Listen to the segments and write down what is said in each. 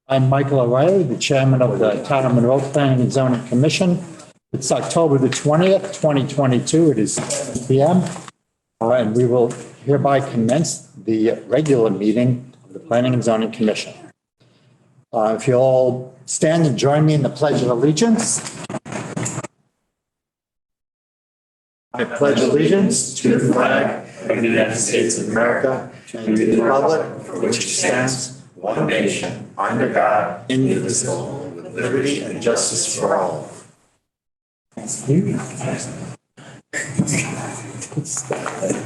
I'm Michael O'Reilly, the chairman of the Town of Monroe Planning and Zoning Commission. It's October the 20th, 2022. It is 7 p.m. And we will hereby commence the regular meeting of the Planning and Zoning Commission. If you'll all stand and join me in the Pledge of Allegiance. I pledge allegiance to the flag of the United States of America and to the republic for which it stands, one nation, under God, indivisible, with liberty and justice for all. Thank you.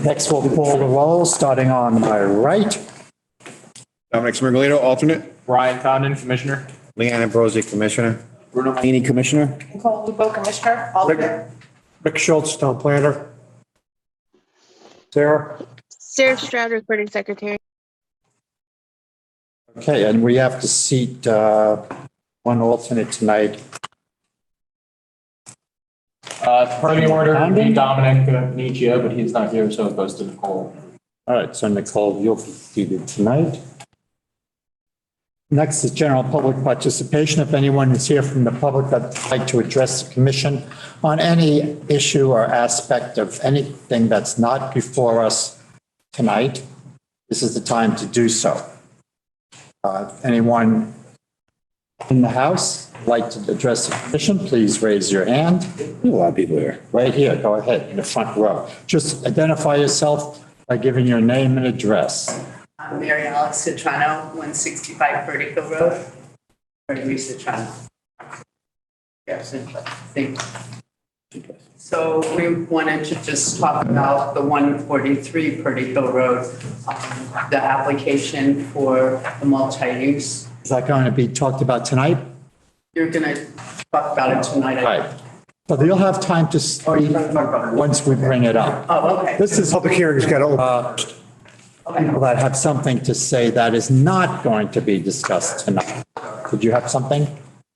Next, we'll call the roll, starting on my right. Dominic Smirgalito, alternate. Ryan Condon, Commissioner. Leanne Ambrosi, Commissioner. Bruno Maini, Commissioner. Nicole Lupo, Commissioner, alternate. Rick Schultz, Town Planner. Sarah? Sarah Stroud, Recording Secretary. Okay, and we have to seat one alternate tonight. Per the order, it'd be Dominic Nietzsche, but he's not here, so it goes to Nicole. All right, so Nicole, you'll be seated tonight. Next is general public participation. If anyone is here from the public that'd like to address the commission on any issue or aspect of anything that's not before us tonight, this is the time to do so. Anyone in the House like to address the commission, please raise your hand. A lot of people here. Right here, go ahead, in the front row. Just identify yourself by giving your name and address. I'm Mary Alex Citrano, 165 Vertical Road, Gregory Citrano. Yes, thank you. So we wanted to just talk about the 143 Vertical Road, the application for the multi-use. Is that going to be talked about tonight? You're going to talk about it tonight. Right. So you'll have time to speak once we bring it up. Oh, okay. This is public hearing's got to open. People that have something to say that is not going to be discussed tonight. Did you have something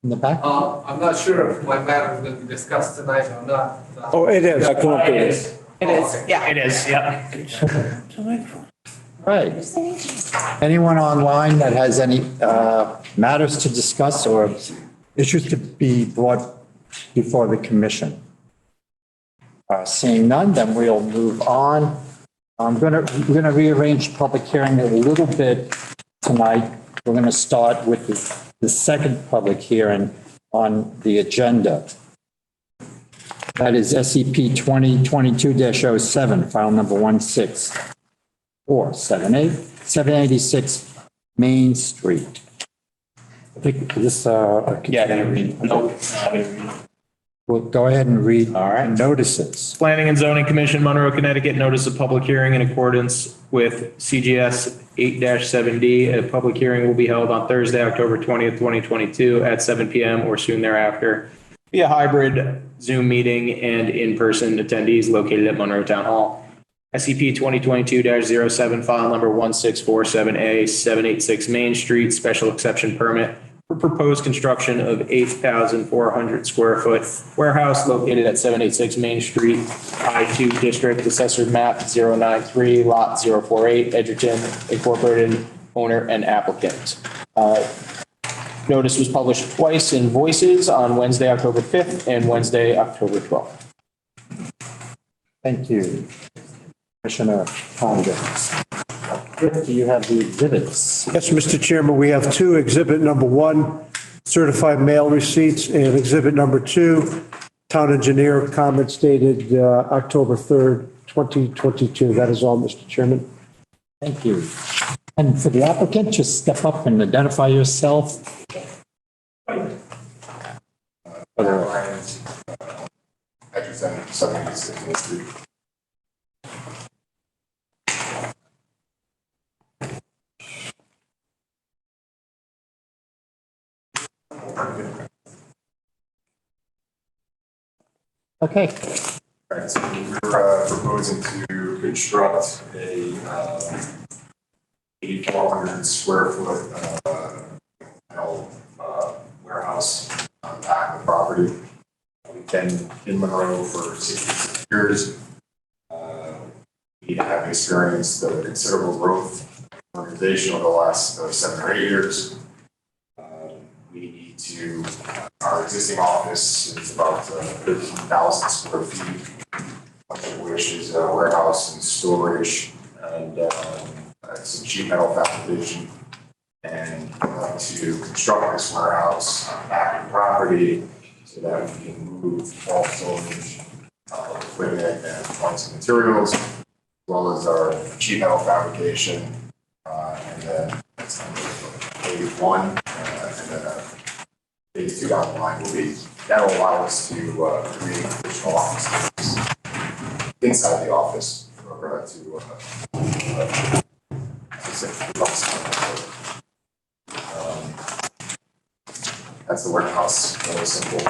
in the back? I'm not sure if my matter will be discussed tonight or not. Oh, it is. It is. It is, yeah. It is, yeah. Right. Anyone online that has any matters to discuss or issues to be brought before the commission? Seeing none, then we'll move on. We're going to rearrange public hearing a little bit tonight. We're going to start with the second public hearing on the agenda. That is SCP 2022-07, file number 16478, 786 Main Street. I think this, Nope. we'll go ahead and read All right. notices. Planning and Zoning Commission, Monroe, Connecticut, notice of public hearing in accordance with CGS 8-7D. A public hearing will be held on Thursday, October 20th, 2022 at 7 p.m. or soon thereafter via hybrid Zoom meeting and in-person attendees located at Monroe Town Hall. SCP 2022-07, file number 1647A, 786 Main Street, special exception permit for proposed construction of 8,400 square foot warehouse located at 786 Main Street, I-2 District, Assessor Map 093, Lot 048, Edgerton Incorporated, owner and applicant. Notice was published twice in Voices on Wednesday, October 5th and Wednesday, October 12th. Thank you. Commissioner Condon. Rick, do you have the exhibits? Yes, Mr. Chairman, we have two. Exhibit number 1, certified mail receipts, and exhibit number 2, town engineer comments dated October 3rd, 2022. That is all, Mr. Chairman. Thank you. And for the applicant, just step up and identify yourself. Edgerton, 786 Main Street. Okay. All right, so we're proposing to construct a 8,400 square foot metal warehouse on the back of the property. We've been in Monroe for 66 years. We have experienced considerable growth in the organization over the last 7 or 8 years. to our existing office. It's about 13,000 square feet, much of which is warehouse and storage and some sheet metal fabrication. And to construct this warehouse on the back of the property so that we can move all storage, equipment and parts and materials, as well as our sheet metal fabrication. And then that's phase one, and then phase two down the line will be, that'll allow us to create additional office space inside the office for that's the warehouse, very simple.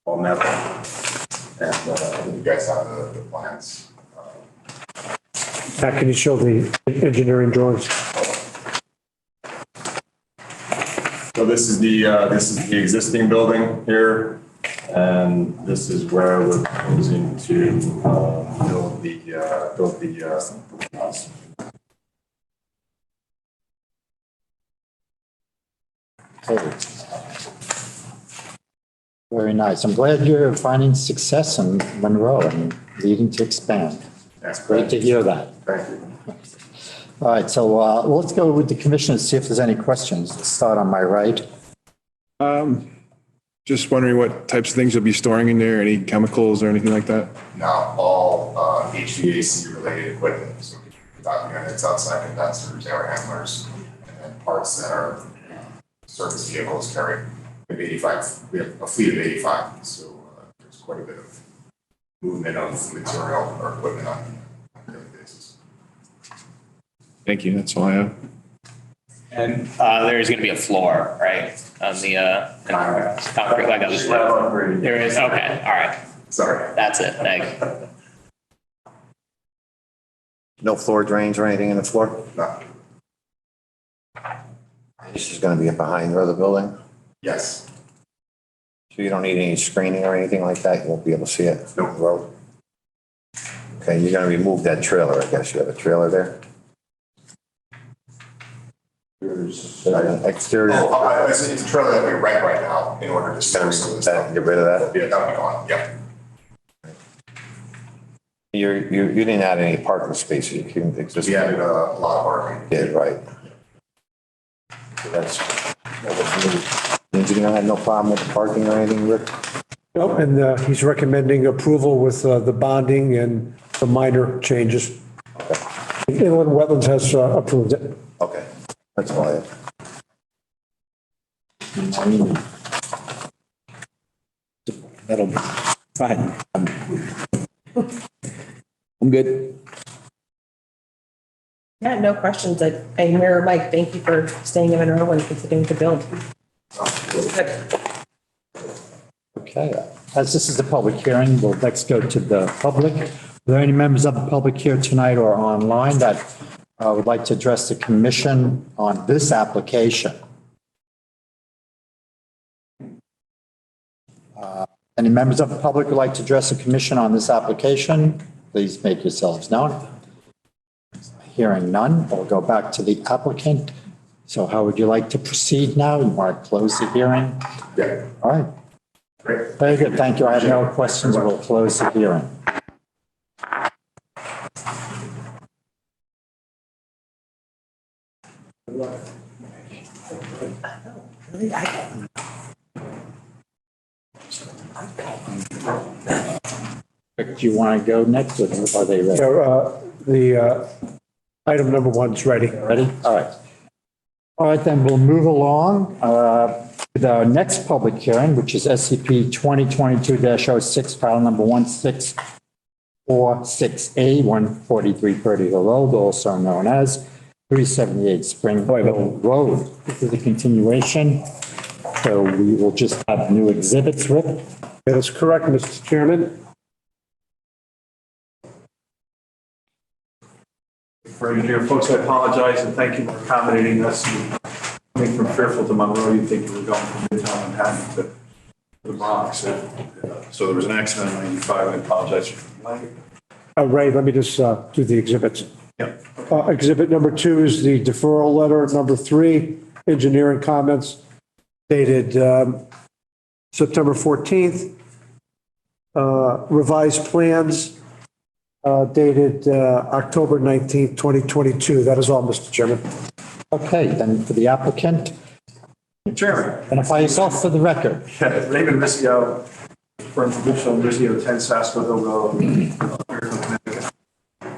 All metal. And I think you guys have the plans. Pat, can you show the engineering drawings? So this is the existing building here, and this is where we're proposing to build the house. Very nice. I'm glad you're finding success in Monroe and leading to expand. That's Great to hear that. Thank you. All right, so let's go with the commission, see if there's any questions. Let's start on my right. Just wondering what types of things you'll be storing in there, any chemicals or anything like that? Now, all HVAC related equipment, so we're talking units, outside condensers, air handlers, and parts that are service vehicles carry. We have 85, we have a fleet of 85, so there's quite a bit of movement of material or equipment on a daily basis. Thank you, that's all I have. And there's going to be a floor, right, on the concrete, like I was. There is, okay, all right, Sorry. that's it, thank you. No floor drains or anything in the floor? No. This is going to be behind your other building? Yes. So you don't need any screening or anything like that? You won't be able to see it? No. The road? Okay, you're going to remove that trailer, I guess. You have a trailer there? There's Exterior? it's a trailer that we rent right now in order to store some of this stuff. Get rid of that? Yeah, that'll be gone. Yep. You didn't add any parking spaces, you couldn't exist. We added a lot of parking. Did, right. So that's, the engineer had no problem with the parking or anything, Rick? Nope, and he's recommending approval with the bonding and the minor changes. Inland Wetlands has approved it. Okay, that's all I have. That'll be fine. I'm good. Yeah, no questions. I mirror Mike. Thank you for staying in Monroe and continuing to build. Okay, as this is the public hearing, we'll next go to the public. Are there any members of the public here tonight or online that would like to address the commission on this application? Any members of the public would like to address the commission on this application? Please make yourselves known. Hearing none, we'll go back to the applicant. So how would you like to proceed now? You want to close the hearing? Yeah. All right. Great. Very good. Thank you. I have no questions. We'll close the hearing. Do you want to go next or are they ready? The item number one's ready. Ready? All right. All right, then we'll move along with our next public hearing, which is SCP 2022-06, file number 1646A, 143 Purdy Hill Road, also known as 378 Spring Hill Road. This is a continuation, so we will just have new exhibits, Rick. That is correct, Mr. Chairman. For engineer folks, I apologize and thank you for accommodating us. Coming from Fairfield to Monroe, you'd think you were going from Midtown Manhattan to the Bronx. So there was an accident on 95. I apologize for the delay. Ray, let me just do the exhibits. Yep. Exhibit number 2 is the deferral letter. Number 3, engineering comments. dated September 14th. Revised plans dated October 19th, 2022. That is all, Mr. Chairman. Okay, then for the applicant, Chairman. identify yourself for the record. Raymond Riccio, from Mitchell Riccio, 10 Sasko Hill Road, Fairfield, Connecticut.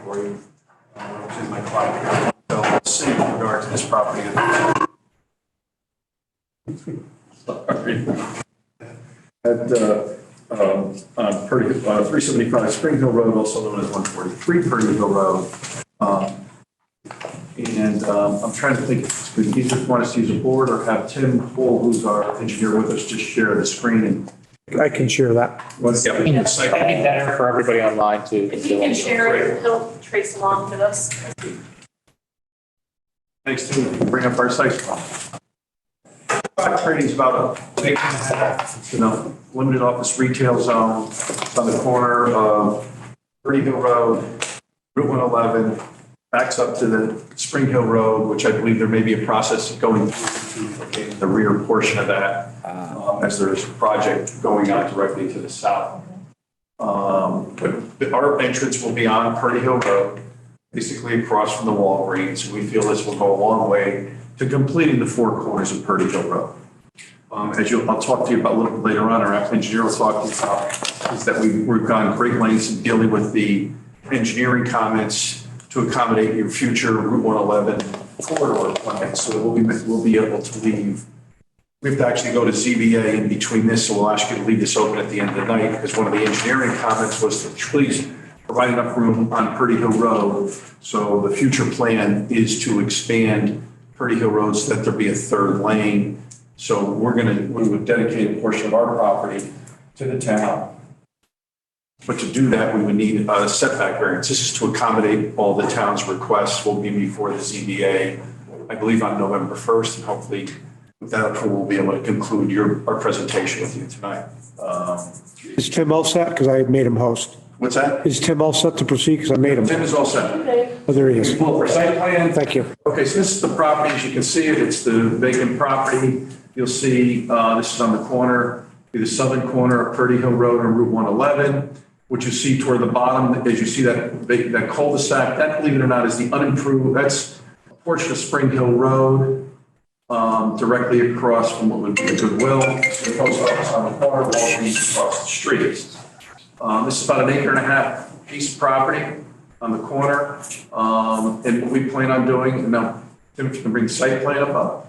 For you, which is my client. So let's see in regard to this property. Sorry. At, on 375 Spring Hill Road, also known as 143 Purdy Hill Road. I'm trying to think if we either want us to use a board or have Tim Poole, who's our engineer with us, just share the screen and. I can share that. That'd be better for everybody online to. If you can share it, he'll trace along with us. Thanks to bring up our site plan. Trading is about a big, limited office retail zone. It's on the corner of Purdy Hill Road, Route 111, backs up to the Spring Hill Road, which I believe there may be a process of going through the rear portion of that, as there's a project going on directly to the south. But our entrance will be on Purdy Hill Road, basically across from the Walgreens. We feel this will go a long way to completing the four corners of Purdy Hill Road. I'll talk to you about a little bit later on, our engineer will talk to you about, is that we've gone great lengths in dealing with the engineering comments to accommodate your future Route 111 corridor plan. So that we'll be able to leave. We have to actually go to ZBA in between this, so we'll ask you to leave this open at the end of the night, because one of the engineering comments was to please provide enough room on Purdy Hill Road. So the future plan is to expand Purdy Hill Road so that there be a third lane. So we would dedicate a portion of our property to the town. But to do that, we would need a setback variance. This is to accommodate all the town's requests. We'll be before the ZBA, I believe on November 1st, and hopefully with that approval, we'll be able to conclude our presentation with you tonight. Is Tim all set? Because I made him host. What's that? Is Tim all set to proceed? Because I made him. Tim is all set. Oh, there he is. Pull for site plan. Thank you. Okay, so this is the property. As you can see it, it's the vacant property. You'll see this is on the corner, the southern corner of Purdy Hill Road and Route 111. What you see toward the bottom, as you see that cul-de-sac, that, believe it or not, is the unimproved, that's a portion of Spring Hill Road, directly across from what would be a Goodwill, the post office on the corner, Walgreens across the street. This is about an 1.5-acre piece of property on the corner. And what we plan on doing, now, Tim, if you can bring the site plan up.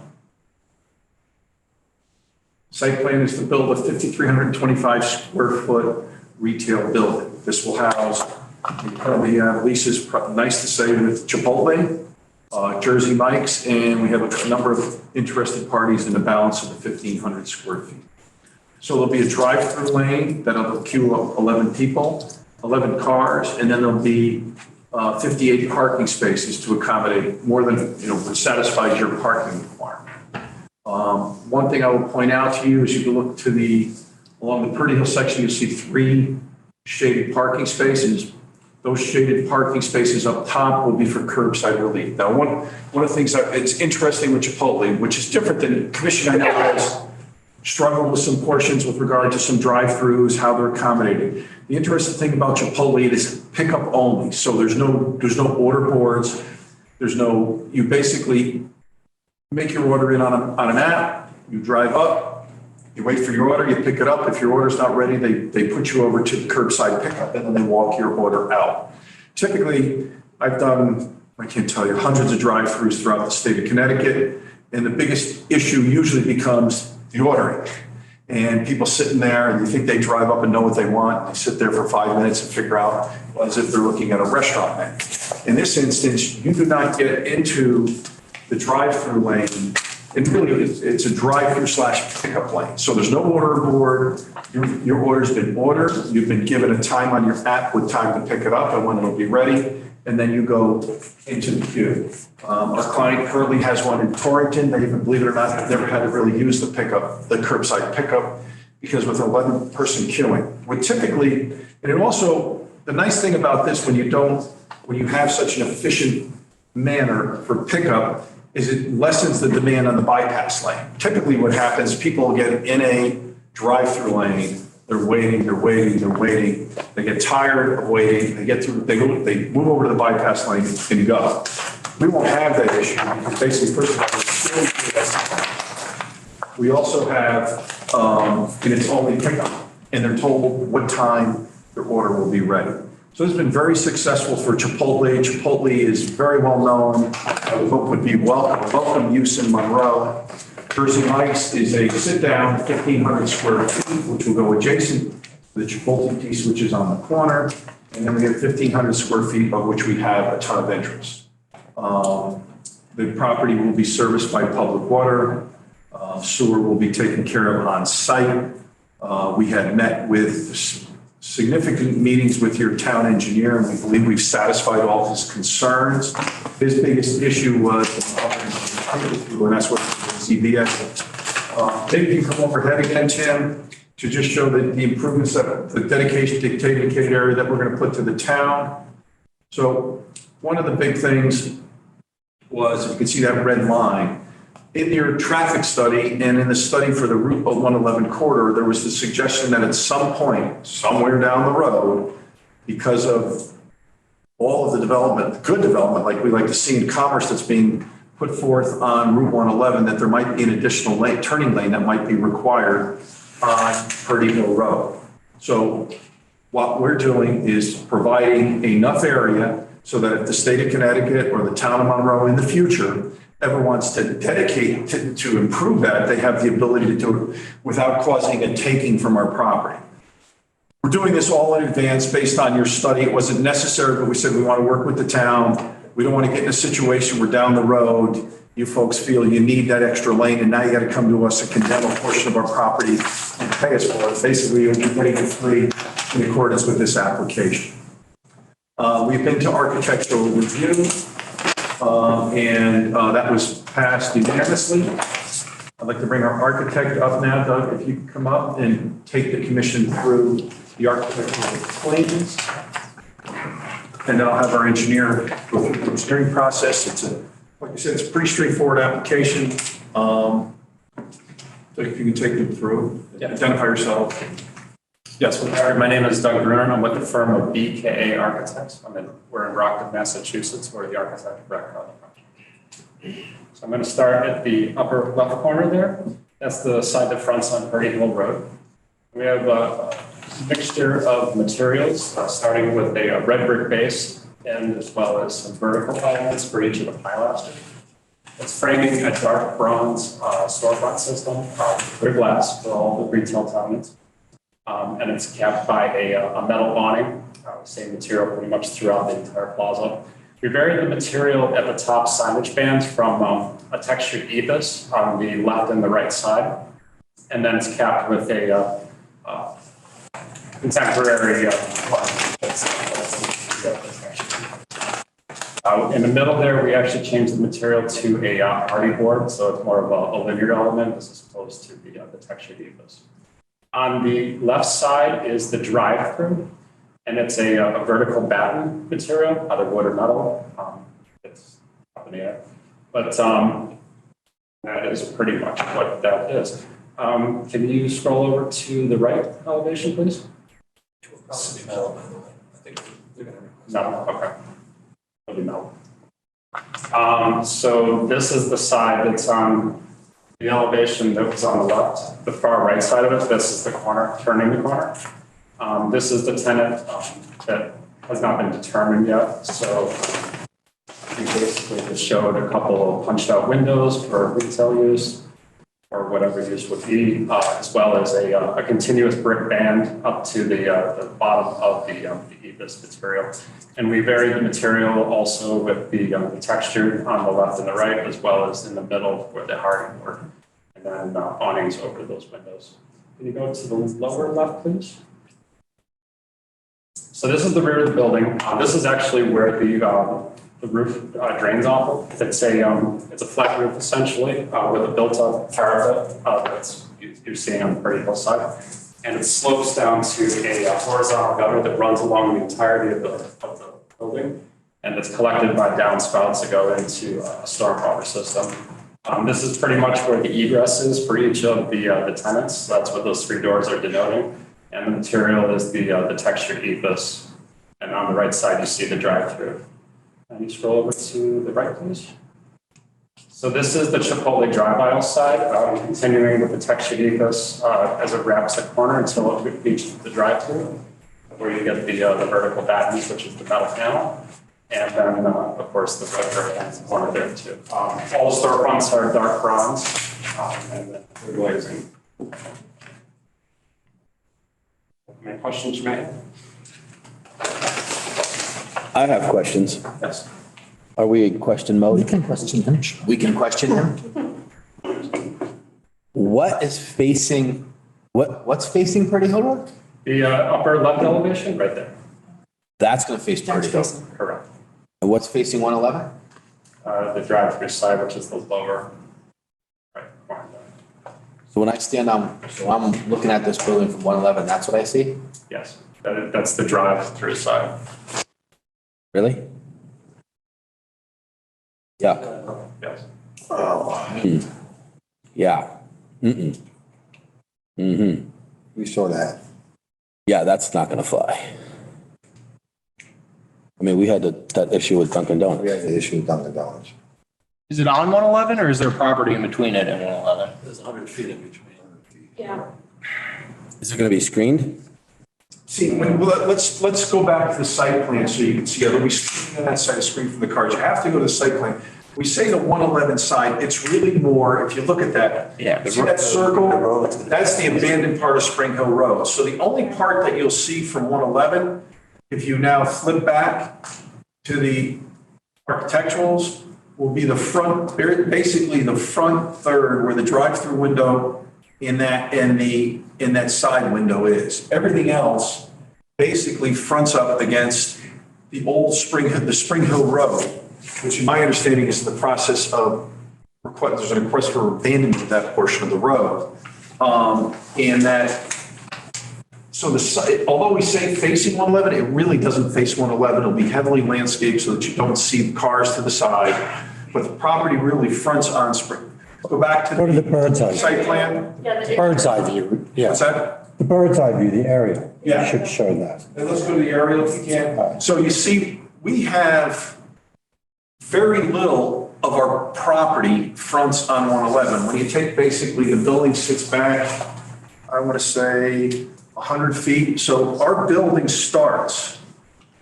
Site plan is to build a 5,325 square foot retail building. This will house, we currently have leases, nice to say, with Chipotle, Jersey Mike's, and we have a number of interested parties in the balance of the 1,500 square feet. So there'll be a drive-through lane that'll queue up 11 people, 11 cars, and then there'll be 58 parking spaces to accommodate more than, which satisfies your parking requirement. One thing I will point out to you is you can look along the Purdy Hill section, you'll see 3 shaded parking spaces. Those shaded parking spaces up top will be for curbside relief. Now, one of the things it's interesting with Chipotle, which is different than Commission, I know has struggled with some portions with regard to some drive-throughs, how they're accommodated. The interesting thing about Chipotle is pickup only. So there's no order boards. You basically make your order in on an app, you drive up, you wait for your order, you pick it up. If your order's not ready, they put you over to the curbside pickup, and then they walk your order out. Typically, I've done, I can't tell you, hundreds of drive-throughs throughout the state of Connecticut, and the biggest issue usually becomes the ordering. And people sitting there, and you think they drive up and know what they want, and they sit there for 5 minutes and figure out, as if they're looking at a restaurant menu. In this instance, you do not get into the drive-through lane. And really, it's a drive-through / pickup lane. So there's no order board. Your order's been ordered. You've been given a time on your app with time to pick it up and when it'll be ready. And then you go into the queue. Our client currently has one in Torrington. They even, believe it or not, have never had to really use the curbside pickup, because with 11-person queuing. With typically, and it also, the nice thing about this, when you have such an efficient manner for pickup, is it lessens the demand on the bypass lane. Typically what happens, people get in a drive-through lane, they're waiting. They get tired of waiting, they move over to the bypass lane and go. We won't have that issue because basically, first of all, we also have, and it's only pickup, and they're told what time their order will be ready. So it's been very successful for Chipotle. Chipotle is very well known. I would hope would be welcome use in Monroe. Jersey Mike's is a sit-down 1,500 square feet, which will go adjacent to the Chipotle piece, which is on the corner. And then we have 1,500 square feet of which we have a ton of interest. The property will be serviced by public water. Sewer will be taken care of on site. We had met with significant meetings with your town engineer, and we believe we've satisfied all his concerns. His biggest issue was, and that's what CBS. Maybe you can come overhead again, Tim, to just show the improvements that the dedicated area that we're going to put to the town. So one of the big things was, if you can see that red line, in your traffic study and in the study for the Route 111 corridor, there was the suggestion that at some point, somewhere down the road, because of all of the development, good development, like we like to see in commerce that's being put forth on Route 111, that there might be an additional lane, turning lane that might be required on Purdy Hill Road. So what we're doing is providing enough area so that if the state of Connecticut or the town of Monroe in the future ever wants to dedicate to improve that, they have the ability to do it without causing a taking from our property. We're doing this all in advance based on your study. It wasn't necessary, but we said we want to work with the town. We don't want to get in a situation where down the road, you folks feel you need that extra lane and now you got to come to us and condemn a portion of our property and pay us for it. Basically, you'll be getting it free in accordance with this application. We've been to architectural review. And that was passed unanimously. I'd like to bring our architect up now. Doug, if you could come up and take the commission through the architectural plans. And then I'll have our engineer go through the engineering process. Like I said, it's a pretty straightforward application. So if you can take them through, identify yourself. Yes, my name is Doug Bruner. I'm with the firm of BKA Architects. We're in Rockland, Massachusetts. We're the architect of record on the project. So I'm going to start at the upper left corner there. That's the side that fronts on Purdy Hill Road. We have a mixture of materials, starting with a red brick base and as well as some vertical elements for each of the pilasters. It's framing a dark bronze storefront system, clear glass for all the retail tenants. And it's capped by a metal awning, same material pretty much throughout the entire plaza. We varied the material at the top signage bands from a textured ethos on the left and the right side. And then it's capped with a contemporary in the middle there, we actually changed the material to a hardy board, so it's more of a linear element as opposed to the textured ethos. On the left side is the drive-through, and it's a vertical batten material, either wood or metal. It's up in the air, but that is pretty much what that is. Can you scroll over to the right elevation, please? No, okay. No. So this is the side that's on the elevation that was on the left, the far right side of it. This is the corner, turning the corner. This is the tenant that has not been determined yet. So we basically just showed a couple of punched out windows for retail use or whatever use would be, as well as a continuous brick band up to the bottom of the ethos material. And we varied the material also with the texture on the left and the right, as well as in the middle where the hardy board, and then awnings over those windows. Can you go to the lower left, please? So this is the rear of the building. This is actually where the roof drains off of. It's a flat roof essentially with a built-up parapet that's you're seeing on the Purdy Hill side. And it slopes down to a horizontal gutter that runs along the entirety of the building. and it's collected by downspouts that go into a stormwater system. This is pretty much where the egress is for each of the tenants. So that's what those three doors are denoting. And the material is the textured ethos. And on the right side, you see the drive-through. And you scroll over to the right, please. So this is the Chipotle drive aisle side, continuing with the textured ethos as it wraps the corner until it reaches the drive-through, where you get the vertical battens, which is the metal panel. And then, of course, the red curtains corner there too. All the storefronts are dark bronze and they're glazing. Any questions you may have? I have questions. Yes. Are we in question We mode? can question him. We can question him? What is facing, what's facing Pretty Hill Road? The upper left elevation, right there. That's gonna face Pretty Hill. Correct. And what's facing 111? The drive-through side, which is the lower right corner. So when I stand on, so I'm looking at this building from 111, that's what I see? Yes, that's the drive-through side. Really? Yeah. Yes. Yeah. We saw that. Yeah, that's not gonna fly. I mean, we had that issue with Dunkin' We Donuts. had the issue with Dunkin' Donuts. Is it on 111 or is there property in between it and 111? There's 100 feet in between. Is it gonna be screened? See, let's go back to the site plan so you can see, there'll be screening on that side, a screen from the cars. You have to go to the site plan. We say the 111 side, it's really more, if you look at that. Yeah. See that circle? That's the abandoned part of Spring Hill Road. So the only part that you'll see from 111, if you now flip back to the architecturals, will be the front, basically the front third where the drive-through window in that side window is. Everything else basically fronts up against the old Spring Hill Road, which in my understanding is in the process of there's a request for abandonment of that portion of the road. And that, so although we say facing 111, it really doesn't face 111. It'll be heavily landscaped so that you don't see the cars to the side, but the property really fronts on Spring. Go back to the bird's eye. site plan. Bird's eye view, yeah. What's that? The bird's eye view, the aerial. Yeah. Should show that. And let's go to the aerial if you can. So you see, we have very little of our property fronts on 111. When you take basically the building sits back, I want to say 100 feet. So our building starts.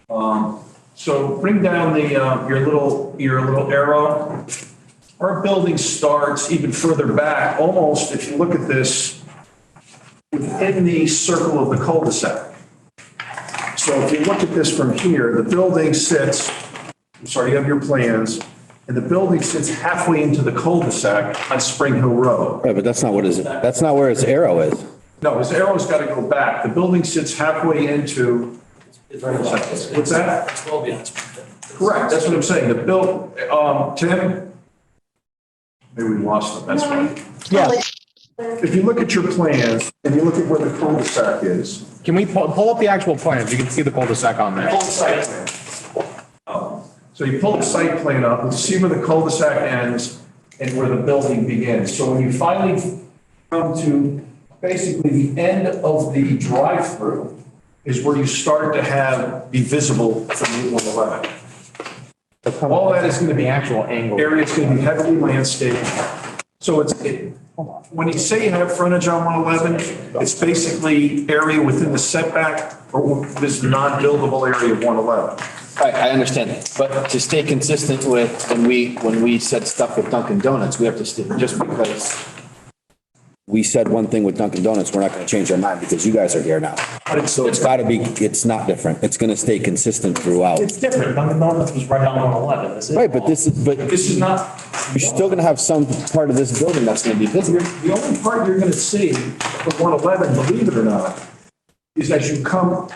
So bring down your little arrow. Our building starts even further back, almost, if you look at this, within the circle of the cul-de-sac. So if you look at this from here, the building sits, I'm sorry, you have your plans, and the building sits halfway into the cul-de-sac on Spring Hill Road. Right, but that's not where its arrow is. No, his arrow's got to go back. The building sits halfway into, what's that? It's well beyond. Correct, that's what I'm saying. The Tim? Maybe we lost them, that's fine. Yeah. If you look at your plans and you look at where the cul-de-sac is. Can we pull up the actual plans? You can see the cul-de-sac on there. Pull the site plan. So you pull the site plan up and see where the cul-de-sac ends and where the building begins. So when you finally come to basically the end of the drive-through is where you start to be visible from Route 111. All that is going to be Actual angle. area is going to be heavily landscaped. So when you say you have frontage on 111, it's basically area within the setback or this non-buildable area of 111. Right, I understand that. But to stay consistent with when we said stuff with Dunkin' Donuts, we have to stick, just because we said one thing with Dunkin' Donuts, we're not going to change our mind because you guys are here now. So it's got to be, it's not different. It's going to stay consistent throughout. It's different. Dunkin' Donuts was right on 111. This is. Right, but this is not. You're still going to have some part of this building that's going to be visible. The only part you're going to see from 111, believe it or not, is as you come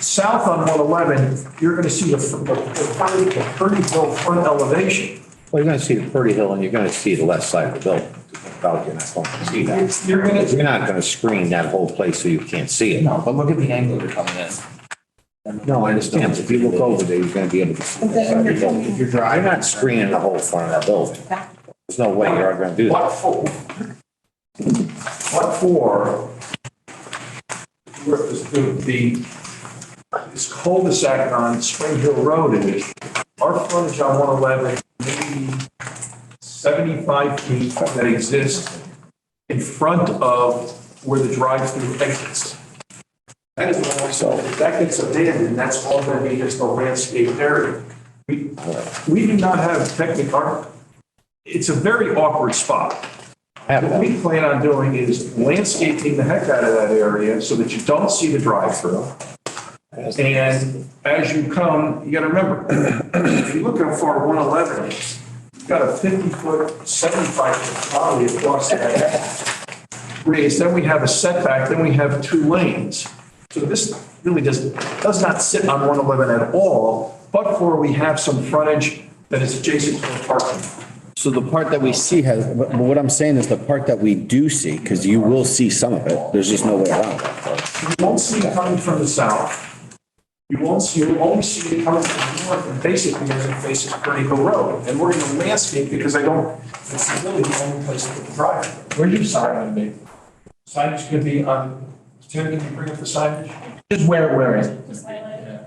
south on 111, you're going to see the Purdy Hill front elevation. Well, you're going to see the Purdy Hill and you're going to see the left side of the building. About you're not going to see that. You're not going to screen that whole place so you can't see it. No, but look at the angle you're coming in. No, I understand. If you look over there, you're gonna be able to see. If you're driving, you're not screening the whole front of that building. There's no way you're gonna do that. What for? This cul-de-sac on Spring Hill Road is, our frontage on 111, maybe 75 feet that exist in front of where the drive-through exits. That is all, so if that gets abandoned, that's all going to be just a landscaped area. We do not have technical, it's a very awkward spot. What we plan on doing is landscaping the heck out of that area so that you don't see the drive-through. And as you come, you got to remember, if you look how far 111 is, you've got a 50-foot, 75-foot trolley across that raised. Then we have a setback, then we have 2 lanes. So this really does not sit on 111 at all, but for we have some frontage that is adjacent to the parking. So the part that we see has, but what I'm saying is the part that we do see, because you will see some of it, there's just no way around it. You won't see it coming from the south. You only see it coming from the north, and basically as it faces Pretty Hill Road. And we're going to landscape because it's really the only place to put the driveway. Where's your sign going to be? Signage going to be on, Tim, can you bring up the signage? Just where is it?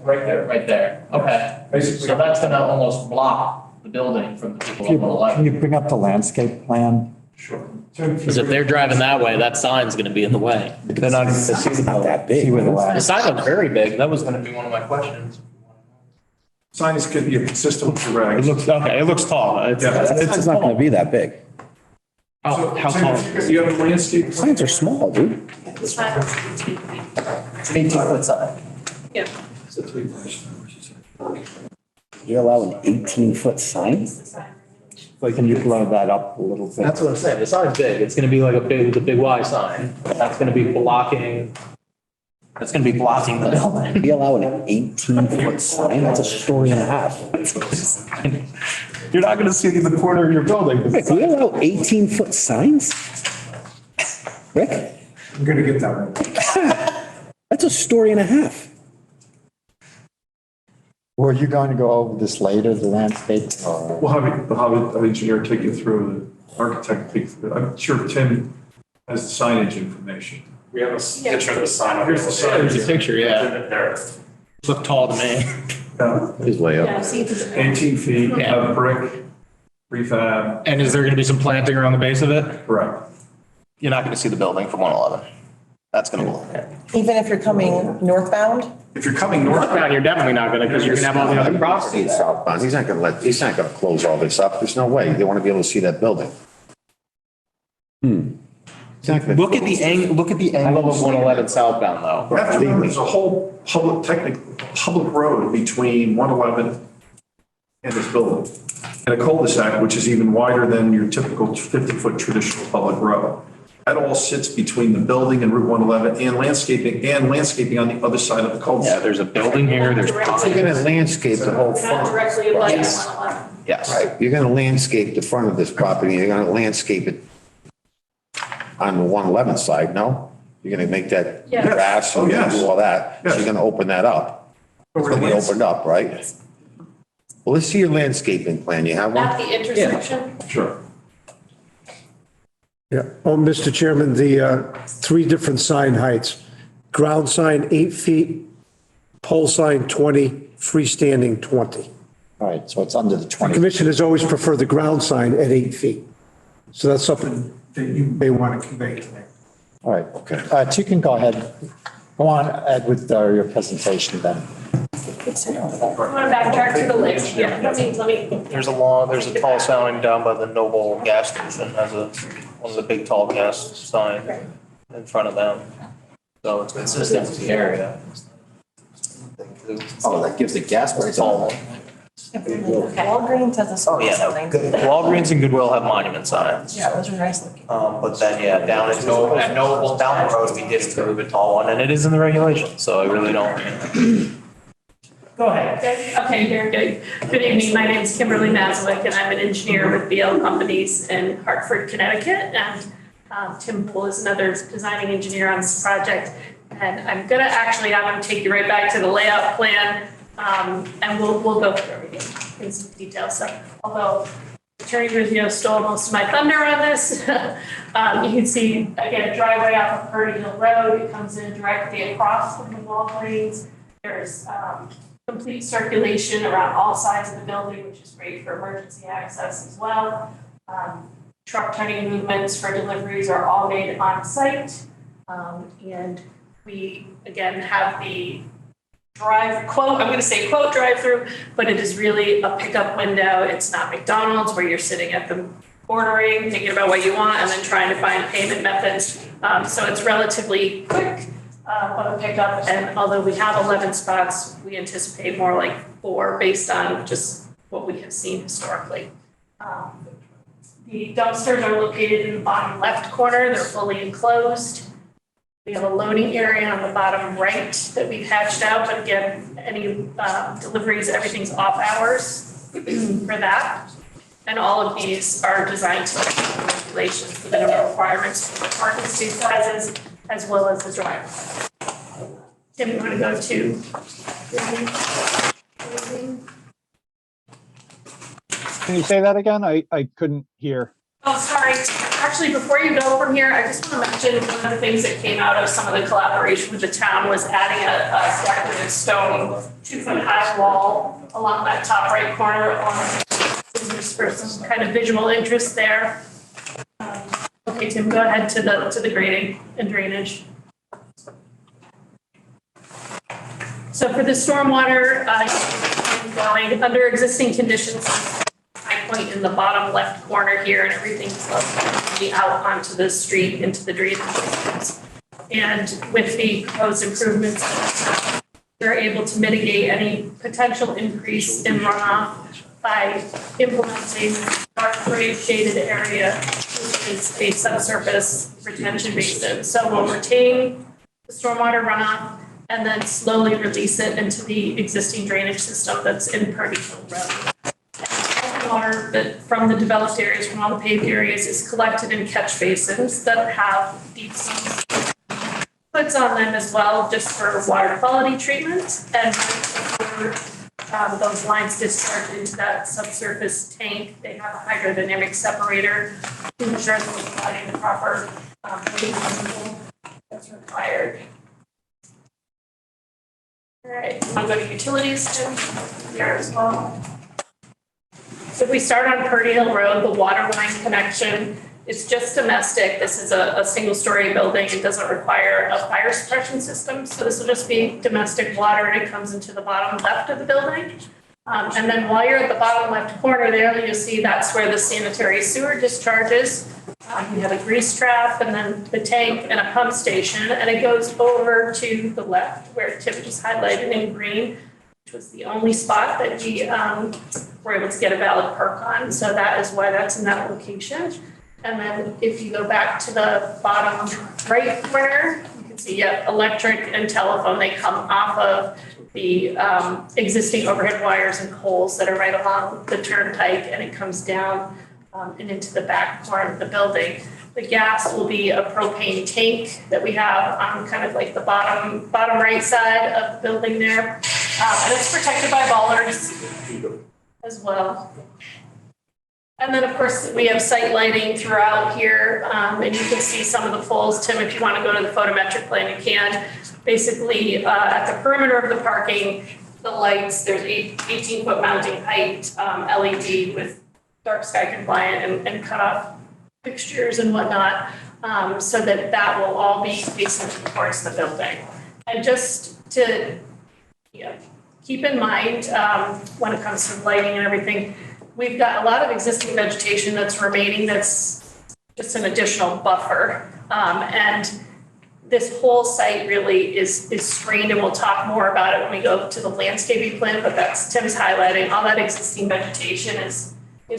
Right there. Right there, okay. Basically. So that's gonna almost block the building from the people on Can 111. you bring up the landscape plan? Sure. Because if they're driving that way, that sign's gonna be in the way. They're not even gonna see It's not that big. See where the The land. sign looks very big. That was gonna be one of my questions. Signage could be consistent with your It regs. looks, okay, it looks tall. It's It's not gonna be that big. how tall? You have a landscape. Signs are small, dude. It's fine. It's an 18-foot sign. Yeah. You're allowing 18-foot signs? Like, can you blow that up a little bit? That's what I'm saying. The sign's big. It's gonna be like with a big Y sign. That's gonna be blocking the building. You're allowing an 18-foot sign? That's a story and a half. You're not gonna see the corner of your building. Rick, we allow 18-foot signs? Rick, I'm going to get that right. that's a story and a half. Were you going to go over this later, the landscape? Or- We'll have an engineer take you through, the architect take you through. I'm sure Tim has the signage information. We have a picture of the sign. Here's the sign. There's a picture, yeah. There. Look tall to me. His way up. 18 feet of brick, prefab. And is there gonna be some planting around the base of it? Correct. You're not gonna see the building from 111. That's gonna blow. Even if you're coming northbound? If you're coming northbound, Northbound, you're definitely not gonna, because you're gonna have all the other property. He's southbound. He's not gonna close all this up. There's no way. They want to be able to see that building. He's not gonna- Look at the angle of 111 southbound though. you have to remember there's a whole public road between 111 and this building. And a cul-de-sac, which is even wider than your typical 50-foot traditional public road. That all sits between the building and Route 111 and landscaping on the other side of the Yeah, cul-de-sac. there's a building here, there's. You're gonna landscape the whole Not front. directly abutting Yes. 111. Yes. Right, you're gonna landscape the front of this property. You're gonna landscape it on the 111 side, no? You're gonna make that Yes. grass Oh, and yes. do all that. So Yes. you're gonna open that up. It's gonna be opened up, right? Well, let's see your landscaping plan. You have At one? the intersection? Sure. Yeah. Oh, Mr. Chairman, the 3 different sign heights. Ground sign 8 feet, pole sign 20, freestanding 20. All right, so it's under the The 20. commission has always preferred the ground sign at 8 feet. So that's something that you may want to convey tonight. All right, okay. You can go ahead. Go on, Ed, with your presentation then. I want to backtrack to the list. Yeah, let me. There's a tall sign down by the Noble gas station, has one of the big tall gas sign in front of them. So it's consistent with the area. Oh, that gives the gas price Tall all. one. Walgreens has a Oh, small yeah, sign. Walgreens and Goodwill have monument signs. Yeah, those are nice looking. But then, yeah, down at Noble, down the road, we did approve a tall one, and it is in the regulations, so I really don't. Go ahead. Okay, very good. Good evening. My name is Kimberly Mazlick, and I'm an engineer with BL Companies in Hartford, Connecticut. And Tim Pool is another designing engineer on this project. And I'm gonna actually have him take you right back to the layout plan, and we'll go through everything in some detail. So although Attorney Ruzio stole most of my thunder on this, you can see, again, driveway off of Purdy Hill Road. It comes in directly across from the Walgreens. There's complete circulation around all sides of the building, which is great for emergency access as well. Truck turning movements for deliveries are all made on site. And we, again, have the I'm going to say quote drive-through, but it is really a pickup window. It's not McDonald's where you're sitting at the ordering, thinking about what you want, and then trying to find payment methods. So it's relatively quick of a pickup. And although we have 11 spots, we anticipate more like 4 based on just what we have seen historically. The dumpsters are located in the bottom left corner. They're fully enclosed. We have a loading area on the bottom right that we've hatched out, but again, any deliveries, everything's off hours for that. And all of these are designed to meet the regulations, the minimum requirements for the parking space sizes, as well as the drive. Tim, you want to go to? Can you say that again? I couldn't hear. Oh, sorry. Actually, before you go from here, I just want to mention one of the things that came out of some of the collaboration with the town was adding a decorative stone 2-foot-high wall along that top right corner for some kind of visual interest there. Okay, Tim, go ahead to the grading and drainage. So for the stormwater, going under existing conditions, point in the bottom left corner here, and everything's out onto the street into the drainage systems. And with the proposed improvements, we're able to mitigate any potential increase in runoff by implementing dark gray shaded area, which is a subsurface retention basin. So we'll retain the stormwater runoff and then slowly release it into the existing drainage system that's in Purdy Hill Road. Water that from the developed areas, from all the paved areas, is collected in catch basins that have deep puts on them as well, just for water quality treatment. And those lines discharge into that subsurface tank. They have a hydrodynamic separator to ensure that we're providing the proper that's required. All right, I'm going to go to utilities here as well. So if we start on Purdy Hill Road, the water line connection is just domestic. This is a single-story building. It doesn't require a fire suppression system. So this will just be domestic water, and it comes into the bottom left of the building. And then while you're at the bottom left corner there, you'll see that's where the sanitary sewer discharges. You have a grease trap, and then the tank and a pump station, and it goes over to the left where Tip just highlighted in green, which was the only spot that we were able to get a valid perk on. So that is why that's in that location. And then if you go back to the bottom right corner, you can see, electric and telephone, they come off of the existing overhead wires and poles that are right along the turnpike, and it comes down and into the back corner of the building. The gas will be a propane tank that we have on kind of like the bottom right side of the building there. And it's protected by bollards as well. And then, of course, we have site lighting throughout here, and you can see some of the poles. Tim, if you want to go to the photometric plan, you can. Basically, at the perimeter of the parking, the lights, there's 18-foot mounting height LED with dark sky compliant and cutoff fixtures and whatnot, so that will all be facing towards the building. And just to keep in mind, when it comes to lighting and everything, we've got a lot of existing vegetation that's remaining that's just an additional buffer. And this whole site really is screened, and we'll talk more about it when we go to the landscaping plan, but that's Tim's highlighting. All that existing vegetation is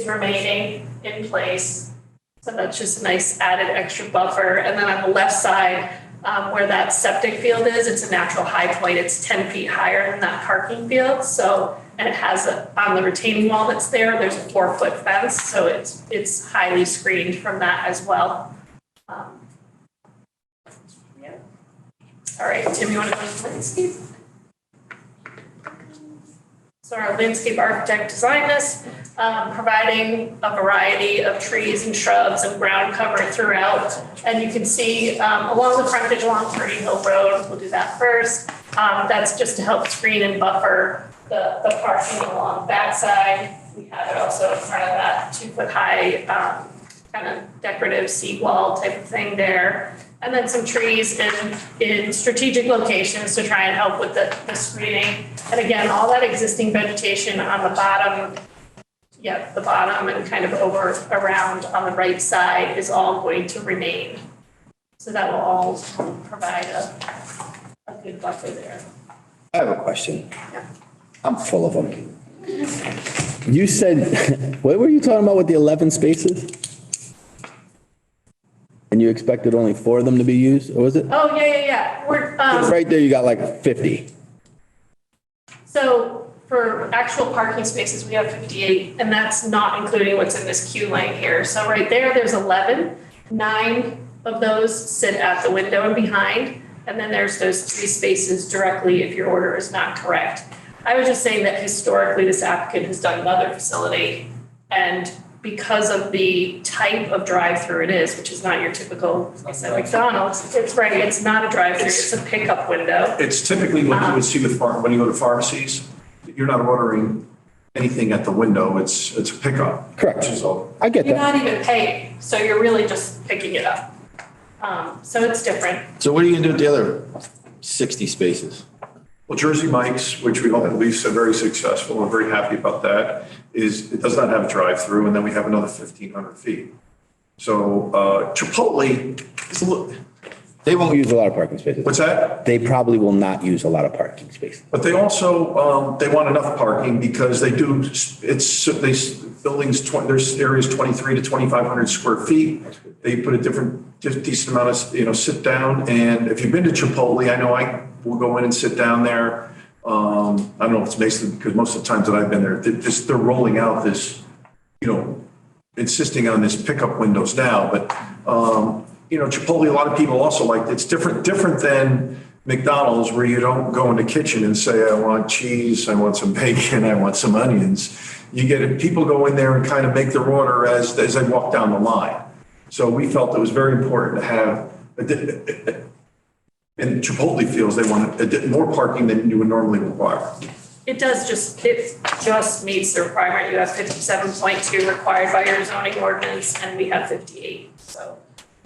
remaining in place. So that's just a nice added extra buffer. And then on the left side, where that septic field is, it's a natural high point. It's 10 feet higher than that parking field. So, and it has on the retaining wall that's there, there's a 4-foot fence. So it's highly screened from that as well. All right, Tim, you want to go to landscape? So our landscape architect designed this, providing a variety of trees and shrubs and ground cover throughout. And you can see along the frontage along Purdy Hill Road, we'll do that first. That's just to help screen and buffer the parking along that side. We have it also in front of that 2-foot high kind of decorative seawall type of thing there. And then some trees in strategic locations to try and help with the screening. And again, all that existing vegetation on the bottom, the bottom and kind of over around on the right side is all going to remain. So that will all provide a good buffer there. I have a question. I'm full of them. You said, what were you talking about with the 11 spaces? And you expected only 4 of them to be used, or was it? Oh, yeah. We're, Right there, you got like 50. So for actual parking spaces, we have 58, and that's not including what's in this queue lane here. So right there's 11. 9 of those sit at the window and behind, and then there's those 3 spaces directly if your order is not correct. I was just saying that historically, this applicant has done another facility, and because of the type of drive-through it is, which is not your typical, let's say McDonald's, it's not a drive-through, it's a pickup window. It's typically what you would see with when you go to pharmacies, you're not ordering anything at the window, it's a pickup. Correct. I get You're that. not even paying, so you're really just picking it up. So it's different. So what are you gonna do with the other 60 spaces? Well, Jersey Mike's, which we hope at least are very successful and very happy about that, it does not have a drive-through, and then we have another 1,500 feet. So Chipotle is a little. They won't use a lot of parking spaces. What's that? They probably will not use a lot of parking spaces. But they also, they want enough parking because they do, buildings, there's areas 23 to 2,500 square feet. They put a decent amount of, sit down. And if you've been to Chipotle, I know I will go in and sit down there. I don't know if it's basically because most of the times that I've been there, they're rolling out this, insisting on this pickup windows now. But, Chipotle, a lot of people also like, it's different than McDonald's where you don't go in the kitchen and say, I want cheese, I want some bacon, I want some onions. You get it, people go in there and kind of make their order as they walk down the line. So we felt it was very important to have, and Chipotle feels they want more parking than you would normally require. It just meets the requirement. You have 57.2 required by your zoning ordinance, and we have 58, so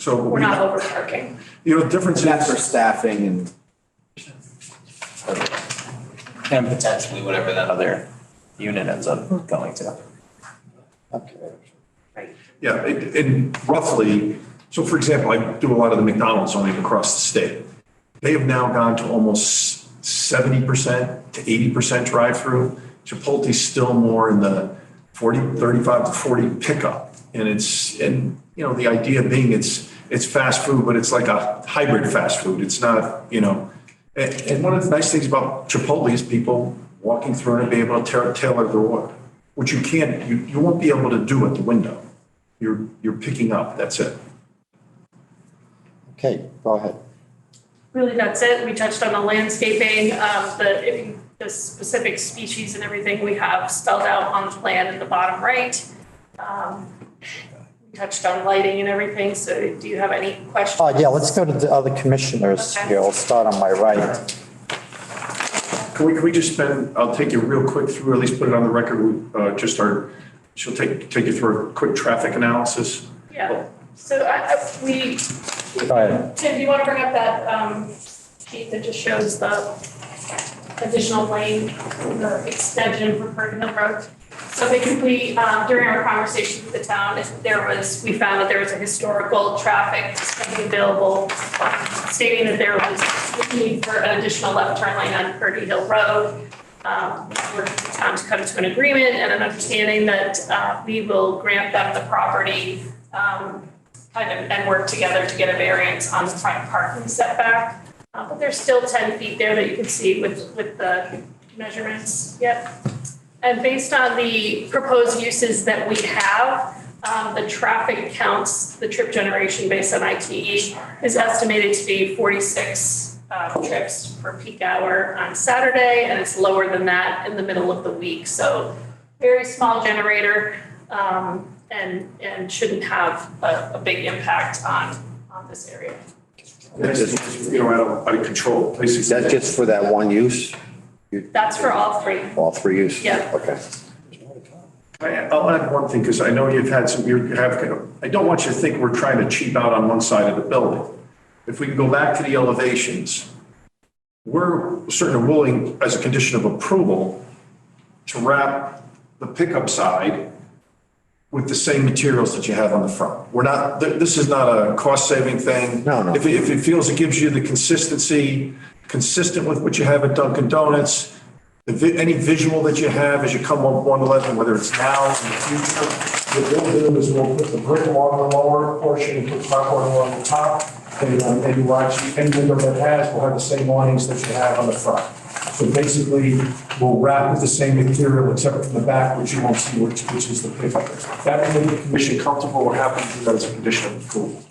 we're not over parking. The difference is. That's for staffing And potentially whatever that other unit ends up going to. Yeah, and roughly, so for example, I do a lot of the McDonald's zoning across the state. They have now gone to almost 70% to 80% drive-through. Chipotle's still more in the 35 to 40 pickup. And the idea being it's fast food, but it's like a hybrid fast food. It's not, and one of the nice things about Chipotle is people walking through and be able to tailor their order, which you won't be able to do at the window. You're picking up, that's it. Okay, go ahead. Really, that's it. We touched on the landscaping, the specific species and everything we have spelled out on the plan in the bottom right. We touched on lighting and everything. So do you have any questions? Yeah, let's go to the other commissioners here. I'll start on my right. Can we just I'll take you real quick through, at least put it on the record, she'll take you through a quick traffic analysis. Yeah, so Go ahead. Tim, do you want to bring up that sheet that just shows the additional lane, the extension for Purdy Hill Road? So basically, during our conversation with the town, we found that there was a historical traffic study available stating that there was a need for an additional left turn lane on Purdy Hill Road. We're the town to come to an agreement and an understanding that we will grant them the property and work together to get a variance on the front parking setback. But there's still 10 feet there that you can see with the measurements. Yep. And based on the proposed uses that we have, the traffic counts, the trip generation based on ITE is estimated to be 46 trips per peak hour on Saturday, and it's lower than that in the middle of the week. So very small generator, and shouldn't have a big impact on this area. Out of control, basically. Is that just for that one use? That's for all three. All three use? Yeah. Okay. I'll add one thing, because I know you've had some, I don't want you to think we're trying to cheap out on one side of the building. If we can go back to the elevations, we're certainly willing, as a condition of approval, to wrap the pickup side with the same materials that you have on the front. We're not, this is not a cost-saving thing. No. If it feels it gives you the consistency, consistent with what you have at Dunkin' Donuts, any visual that you have as you come on 111, whether it's now or in the future, what we'll do is we'll put the brick along the lower portion and put clapboard along the top. And you watch, any window that has will have the same awnings that you have on the front. So basically, we'll wrap with the same material except from the back, which you won't see, which is the pickup. That will make the commission comfortable. We're happy to do that as a condition of approval.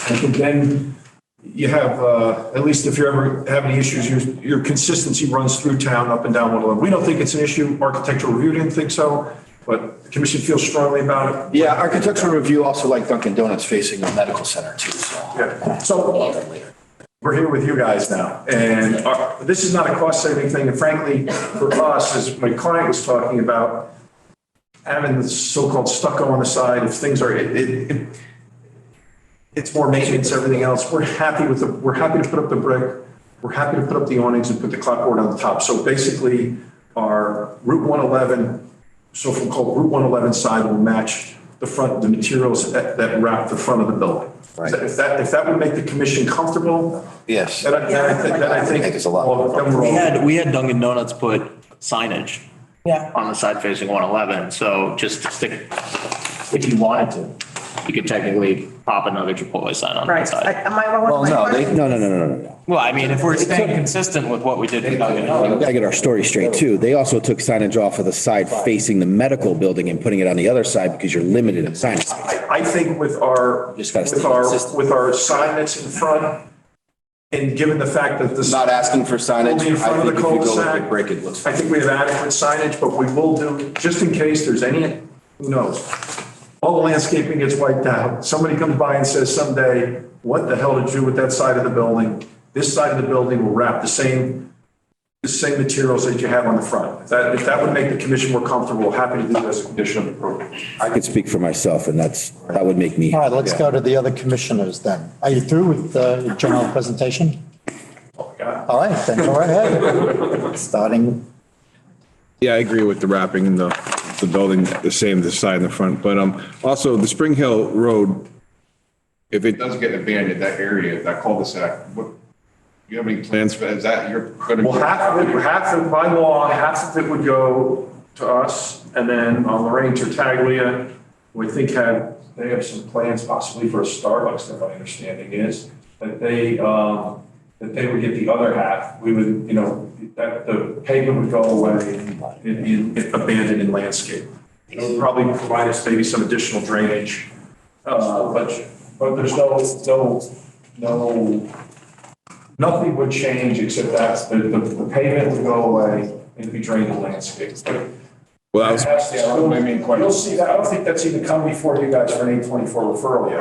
And then you have, at least if you ever have any issues, your consistency runs through town, up and down 111. We don't think it's an issue. Architectural review didn't think so, but the commission feels strongly about it. Yeah, architectural review also like Dunkin' Donuts facing a medical center too, so. Yeah. So we're here with you guys now, and this is not a cost-saving thing, and frankly, for us, as my client was talking about, having the so-called stucco on the side, if things are, it's more maintenance, everything else. We're happy to put up the brick. We're happy to put up the awnings and put the clapboard on the top. So basically, our Route 111, so from called Route 111 side will match the front, the materials that wrap the front of the building. Right. If that would make the commission comfortable. Yes. Then I think it's a lot. We had Dunkin' Donuts put signage Yeah. on the side facing 111, so just to stick, if you wanted to, you could technically pop another Chipotle sign on that Right. side. Am I wrong? Well, no. Well, I mean, if we're staying consistent with what we did with Dunkin' Donuts. I get our story straight too. They also took signage off of the side facing the medical building and putting it on the other side because you're limited in signage space. I think with our sign that's in front, and given the fact that this. Not asking for signage. Only in front of the I think if you go with cul-de-sac, the brick, it looks I think we have adequate signage, but we will do, just in case there's any, who knows? All the landscaping gets wiped out. Somebody comes by and says someday, what the hell did you do with that side of the building? This side of the building will wrap the same materials that you have on the front. If that would make the commission more comfortable, happy to do that as a condition of approval. I could speak for myself and that would make me. All right, let's go to the other commissioners then. Are you through with the general presentation? Oh, my God. All right, then go right ahead. Starting, Yeah, I agree with the wrapping and the building, the same, the side and the front. But also the Spring Hill Road, if it does get abandoned, that area, that cul-de-sac, what, do you have any plans for that? Is that you're going to? Well, half of, by law, half of it would go to us, and then Lorraine Tartaglia, we think they have some plans possibly for a Starbucks, that my understanding is, that they would get the other half. We would, that the pavement would go away in abandoned in landscape. It would probably provide us maybe some additional drainage, but there's nothing would change except that the pavement would go away and it'd be drained in landscape. Well, that was my main question. You'll see that. I don't think that's even come before you guys for an 824 referral yet.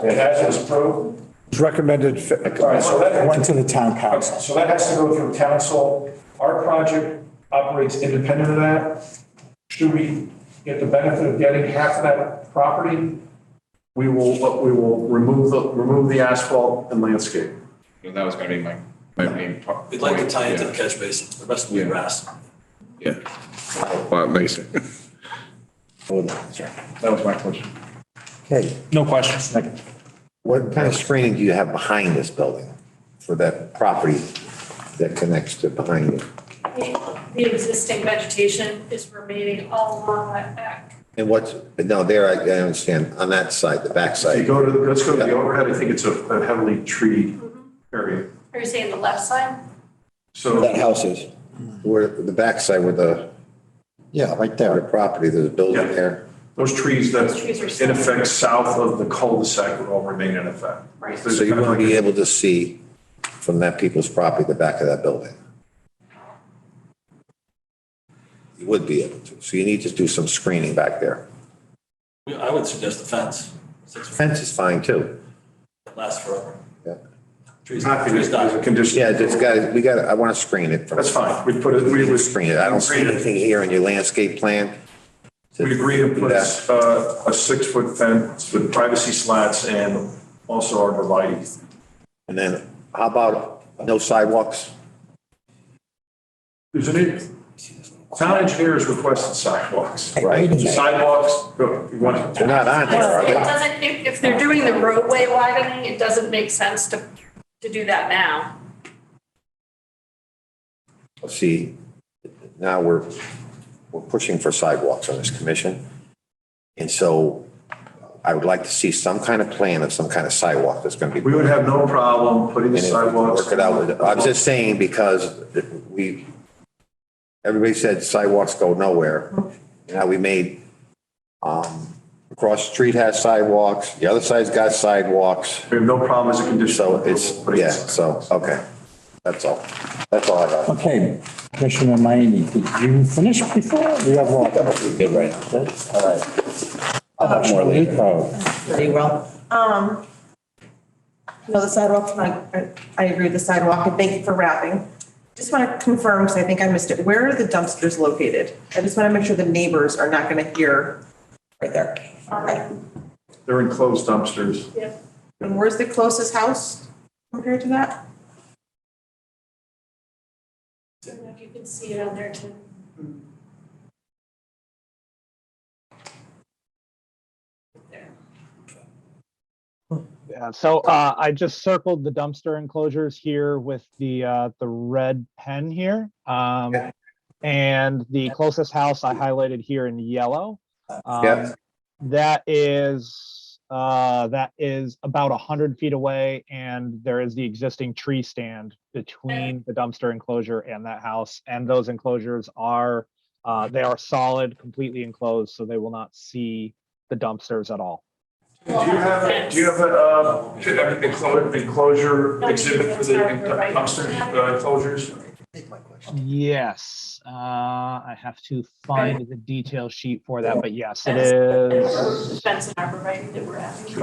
It has been approved. It's recommended. All right, so that went to the town council. So that has to go through council. Our project operates independent of that. Should we get the benefit of getting half of that property, we will remove the asphalt and landscape. That was going to be my main part. We'd like to tie into the catch basin, the rest will be grass. Yeah. Well, nicer. That was my question. okay. No questions. What kind of screening do you have behind this building for that property that connects to behind it? The existing vegetation is remaining all along that back. And there, I understand, on that side, the back If side. you let's go to the overhead. I think it's a heavily treed area. Are you saying the left side? So That house is. Where, the back side where the Yeah, right there. property, there's a building Yeah. there. those trees that, Those trees are in effect, south of the cul-de-sac would all remain in effect. Right. There's So you kind of won't like be a- able to see from that people's property, the back of that building. You would be able to. So you need to do some screening back there. I would suggest a fence. Fence is fine too. It lasts forever. Yeah. Happy as a condition. Yeah, I want to screen it. That's fine. We put it, we would Screen it. I don't see anything here in your landscape plan. We agree to put a 6-foot fence with privacy slats and also arborvitae. And then how about no sidewalks? There's town engineers requested sidewalks. Right. Sidewalks, you want. They're not on there, are It they? doesn't, if they're doing the roadway widening, it doesn't make sense to do that now. See, now we're pushing for sidewalks on this commission. And so I would like to see some kind of plan of some kind of sidewalk that's going to be. We would have no problem putting the And sidewalks. work it out with it. I'm just saying because everybody said sidewalks go nowhere. Now we made, across the street has sidewalks, the other side's got sidewalks. We have no problem as a condition. So it's, yeah, so, okay. That's all. That's all I got. Okay, Commissioner Mayne, did you finish before? We have more. Good right now. All right. I'll have more later. Very well. No, the sidewalk, I agree with the sidewalk, and thank you for wrapping. Just want to confirm, because I think I missed it, where are the dumpsters located? I just want to make sure the neighbors are not going to hear right there. Okay. They're enclosed dumpsters. Yeah. And where's the closest house compared to that? I don't know if you can see it on there too. Yeah, so I just circled the dumpster enclosures here with the red pen here. And the closest house I highlighted here in yellow. Yeah. That is about 100 feet away, and there is the existing tree stand between the dumpster enclosure and that house. And those enclosures are they are solid, completely enclosed, so they will not see the dumpsters at all. Do you have an enclosure exhibit for the dumpster enclosures? Yes, I have to find the detail sheet for that, but yes, it is Fence and arborvitae that we're having.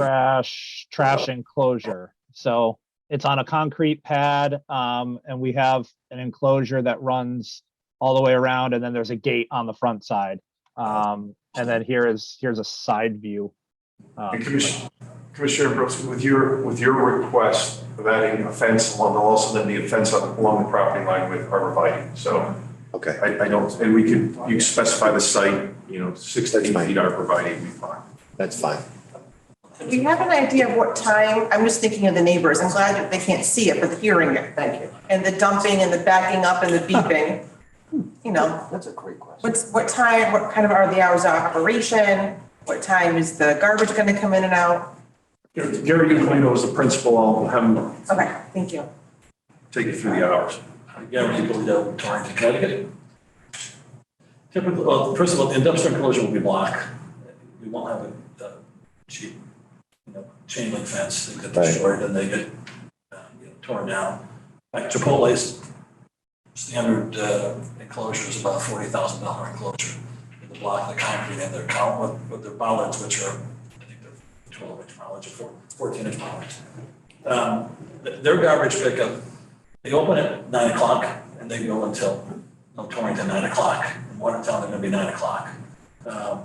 trash enclosure. So it's on a concrete pad, and we have an enclosure that runs all the way around, and then there's a gate on the front side. And then here's a side view. And Commissioner Brooks, with your request of adding a fence along, there'll also then be a fence along the property line with arborvitae. So Okay. I don't, and you specify the site, 16 feet arborvitae would be fine. That's fine. Do we have an idea of what time? I'm just thinking of the neighbors. I'm glad that they can't see it, but hearing it. Thank you. And the dumping and the backing up and the beeping. That's a great question. What time, what kind of are the hours of operation? What time is the garbage going to come in and out? Gary Uclino is the principal. I'll have him Okay, thank you. take you through the hours. Gary, you go down to Torrington, Connecticut. Typically, well, first of all, the dumpster enclosure will be black. We won't have a cheap, chain link fence. They get destroyed and they get torn down. Like Chipotle's standard enclosure is about $40,000 enclosure. The block, the concrete, and their count with their bollards, which are, I think they're 12-inch bollards or 14-inch bollards. Their garbage pickup, they open at 9 o'clock and they go until Torrington 9 o'clock. In Watertown, they're going to be 9 o'clock. I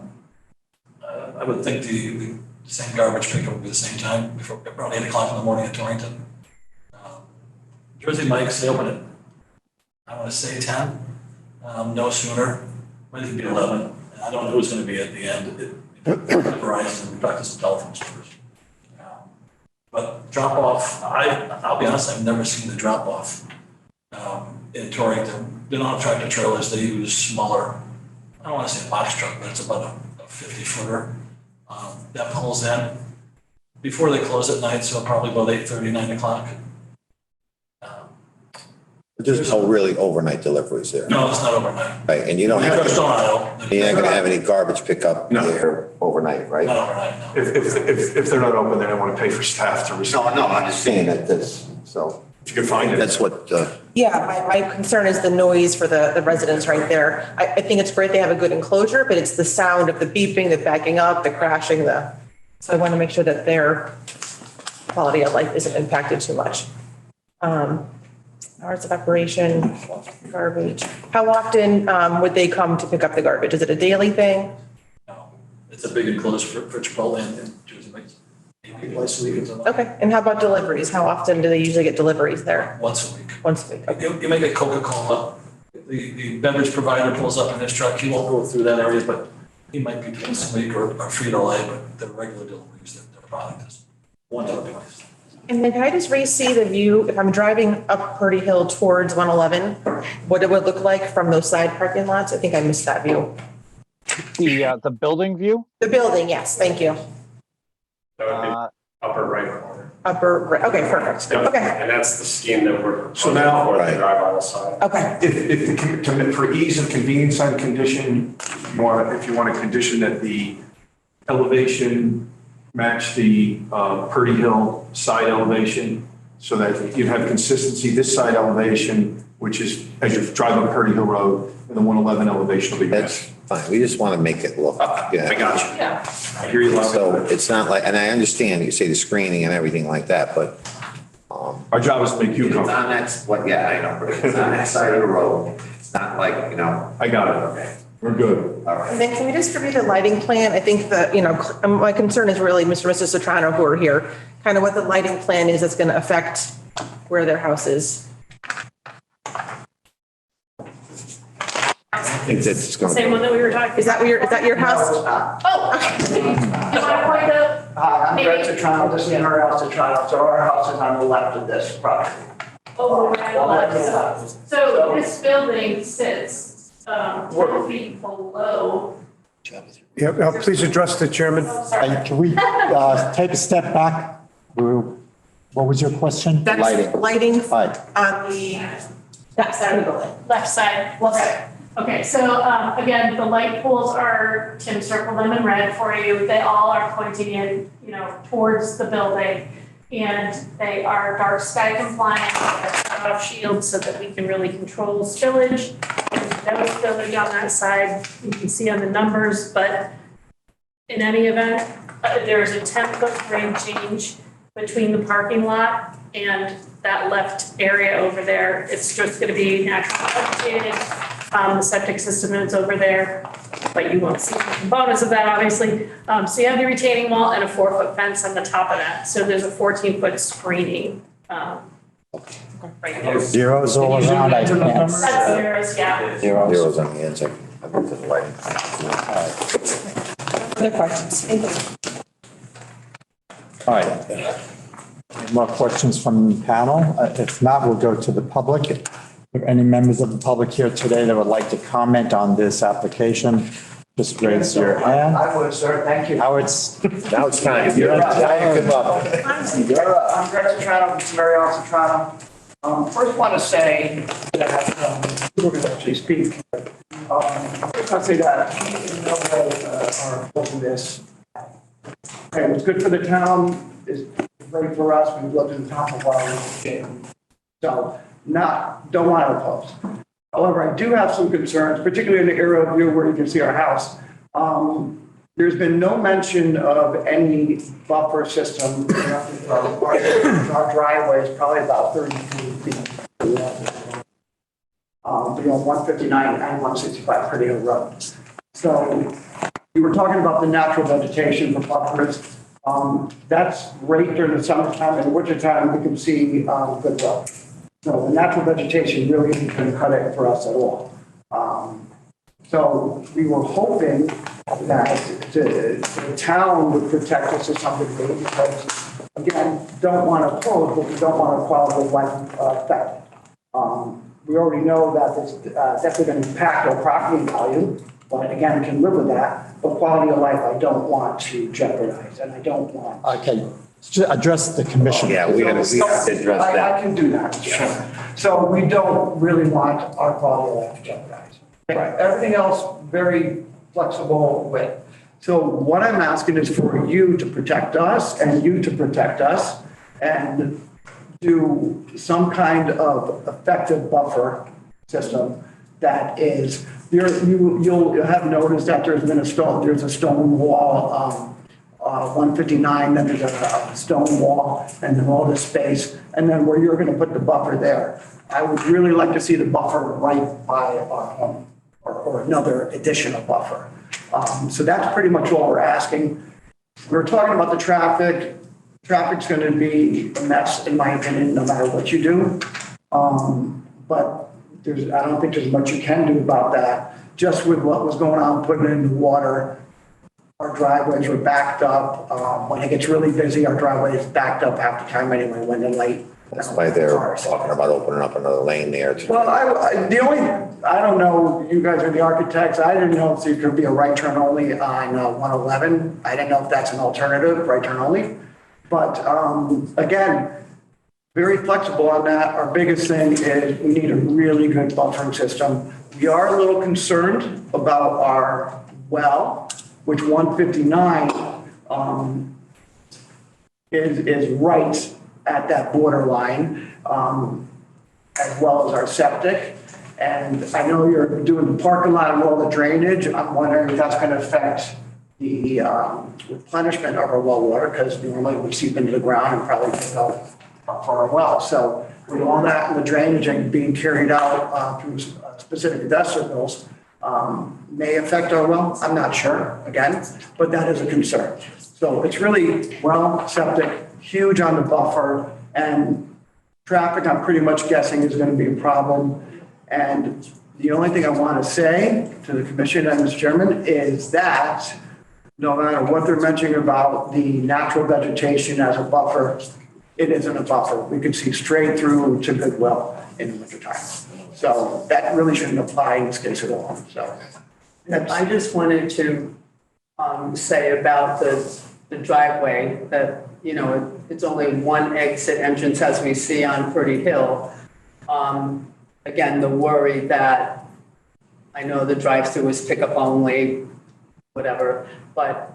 would think the same garbage pickup would be the same time, before around 8 o'clock in the morning at Torrington. Jersey Mike's, they open at, I want to say 10, no sooner. Might even be 11. I don't know who's going to be at the end. Verizon, we talked to some telephone stores. But drop off, I'll be honest, I've never seen the drop off in Torrington. They don't have tractor trailers, they use smaller, I don't want to say a box truck, but it's about a 50-footer that pulls in before they close at night, so probably about 8:30, 9 o'clock. There's no really overnight deliveries there. No, it's not overnight. Right, and you don't have, You're not going to have any garbage pickup there overnight, right? Not overnight, no. If they're not open, they don't want to pay for staff to receive. No, I'm just saying that this, so. If you could find it. That's what, Yeah, my concern is the noise for the residents right there. I think it's great they have a good enclosure, but it's the sound of the beeping, the backing up, the crashing, so I want to make sure that their quality of life isn't impacted too much. Hours of operation, garbage. How often would they come to pick up the garbage? Is it a daily thing? It's a big enclosed for Chipotle and Jersey Mike's. Maybe twice a week or something. Okay, and how about deliveries? How often do they usually get deliveries there? Once a week. Once a week. You may get Coca-Cola. The beverage provider pulls up in his truck. He won't go through that area, but he might be twice a week or Frito-Lay, but the regular deliveries, their product is once or twice. And then can I just re-see the view, if I'm driving up Purdy Hill towards 111, what it would look like from those side parking lots? I think I missed that view. The building view? The building, yes, thank you. That would be upper right corner. Upper, right, okay, perfect. Yep. Okay, And that's the scheme that we're So proposing now- for the Right. drive aisle side. okay. For ease of convenience on condition, if you want to condition that the elevation match the Purdy Hill side elevation, so that you have consistency, this side elevation, which is as you drive up Purdy Hill Road, and the 111 elevation will be that's fine. We just want to make it look. Yeah. I got you. Yeah. I hear you loud. So it's not like, and I understand you say the screening and everything like that, but Our job is to make you it's comfortable. on that, what, yeah, I know, but it's on that side of the road. It's not like, you know. I got it. Okay, We're good. all right. And then can we just review the lighting plan? I think that, my concern is really Mr. and Mrs. Sotrano who are here, kind of what the lighting plan is that's going to affect where their house is. I think that's going Same to. one that we were talking. Is that your house? Oh, okay. You want to point out? I'm Greg Sotrano, this is our house Sotrano, so our house is on the left of this property. Oh, right on the left. So this building sits 10 feet below. Yeah, please address the chairman. Can we take a step back? What was your question? That's lighting Right. on the that side of the building. Left side. Okay, so again, the light poles are, Tim circled them in red for you. They all are pointing in, towards the building. And they are dark sky compliant, off shields so that we can really control spillage. There's no spillage on that side. You can see on the numbers, but in any event, there's a 10-foot grade change between the parking lot and that left area over there. It's just going to be naturally vegetated. The septic system is over there, but you won't see the components of that, obviously. So you have the retaining wall and a 4-foot fence on the top of that. So there's a 14-foot screening right there. Zeros all around, I can't. That's zeros, yeah. Zeros on the ends. I looked at the lighting. Other questions? Thank you. All right. Any more questions from the panel? If not, we'll go to the public. If there are any members of the public here today that would like to comment on this application, just raise your hand. I would, sir, thank you. Now it's time. You're up. I'm Greg Sotrano, Mr. Mary Ellen Sotrano. First want to say that, we're going to actually speak. First want to say that we in no way are opposing this. Okay, what's good for the town is great for us. We've lived in the town for a while. So don't want to oppose. However, I do have some concerns, particularly in the area view where you can see our house. There's been no mention of any buffer system. Our driveway is probably about 32 feet. 159 and 165 Purdy Hill Road. So you were talking about the natural vegetation for buffers. That's great during the summertime. In the wintertime, we can see good growth. So the natural vegetation really isn't going to cut it for us at all. So we were hoping that the town would protect us to some degree because, again, don't want to oppose, but we don't want a quality of life effect. We already know that it's definitely going to impact our property value, but again, we can live with that. But quality of life, I don't want to jeopardize, and I don't want. Okay, address the commission. Yeah, we had to address that. I can do that, sure. So we don't really want our quality of life jeopardized. Right. Everything else, very flexible with. So what I'm asking is for you to protect us and you to protect us and do some kind of effective buffer system that is, you'll have noticed that there's a stone wall, 159, then there's a stone wall, and then all this space, and then where you're gonna put the buffer there. I would really like to see the buffer right by our home, or another additional buffer. So that's pretty much all we're asking. We're talking about the traffic. Traffic's gonna be a mess, in my opinion, no matter what you do. But I don't think there's much you can do about that. Just with what was going on, putting in the water, our driveways were backed up. When it gets really busy, our driveway is backed up half the time anyway, when they're late. That's why they're talking about opening up another lane there. Well, I don't know, you guys are the architects. I didn't know if there could be a right turn only on 111. I didn't know if that's an alternative, right turn only. But again, very flexible on that. Our biggest thing is we need a really good buffering system. We are a little concerned about our well, which 159 is right at that borderline, as well as our septic. And I know you're doing the parking lot and all the drainage. I'm wondering if that's going to affect the replenishment of our well water, because normally we seep into the ground and probably pick up for our well. So with all that and the drainage and being carried out through specific decibels, may affect our well. I'm not sure, again, but that is a concern. So it's really well, septic, huge on the buffer, and traffic, I'm pretty much guessing, is going to be a problem. And the only thing I want to say to the commission and Mr. Chairman is that no matter what they're mentioning about the natural vegetation as a buffer, it isn't a buffer. We can see straight through to Goodwill in the wintertime. So that really shouldn't apply in this case at all. So I just wanted to say about the driveway that, you know, it's only one exit entrance as we see on Purdy Hill. Again, the worry that I know the drive-through is pickup only, whatever, but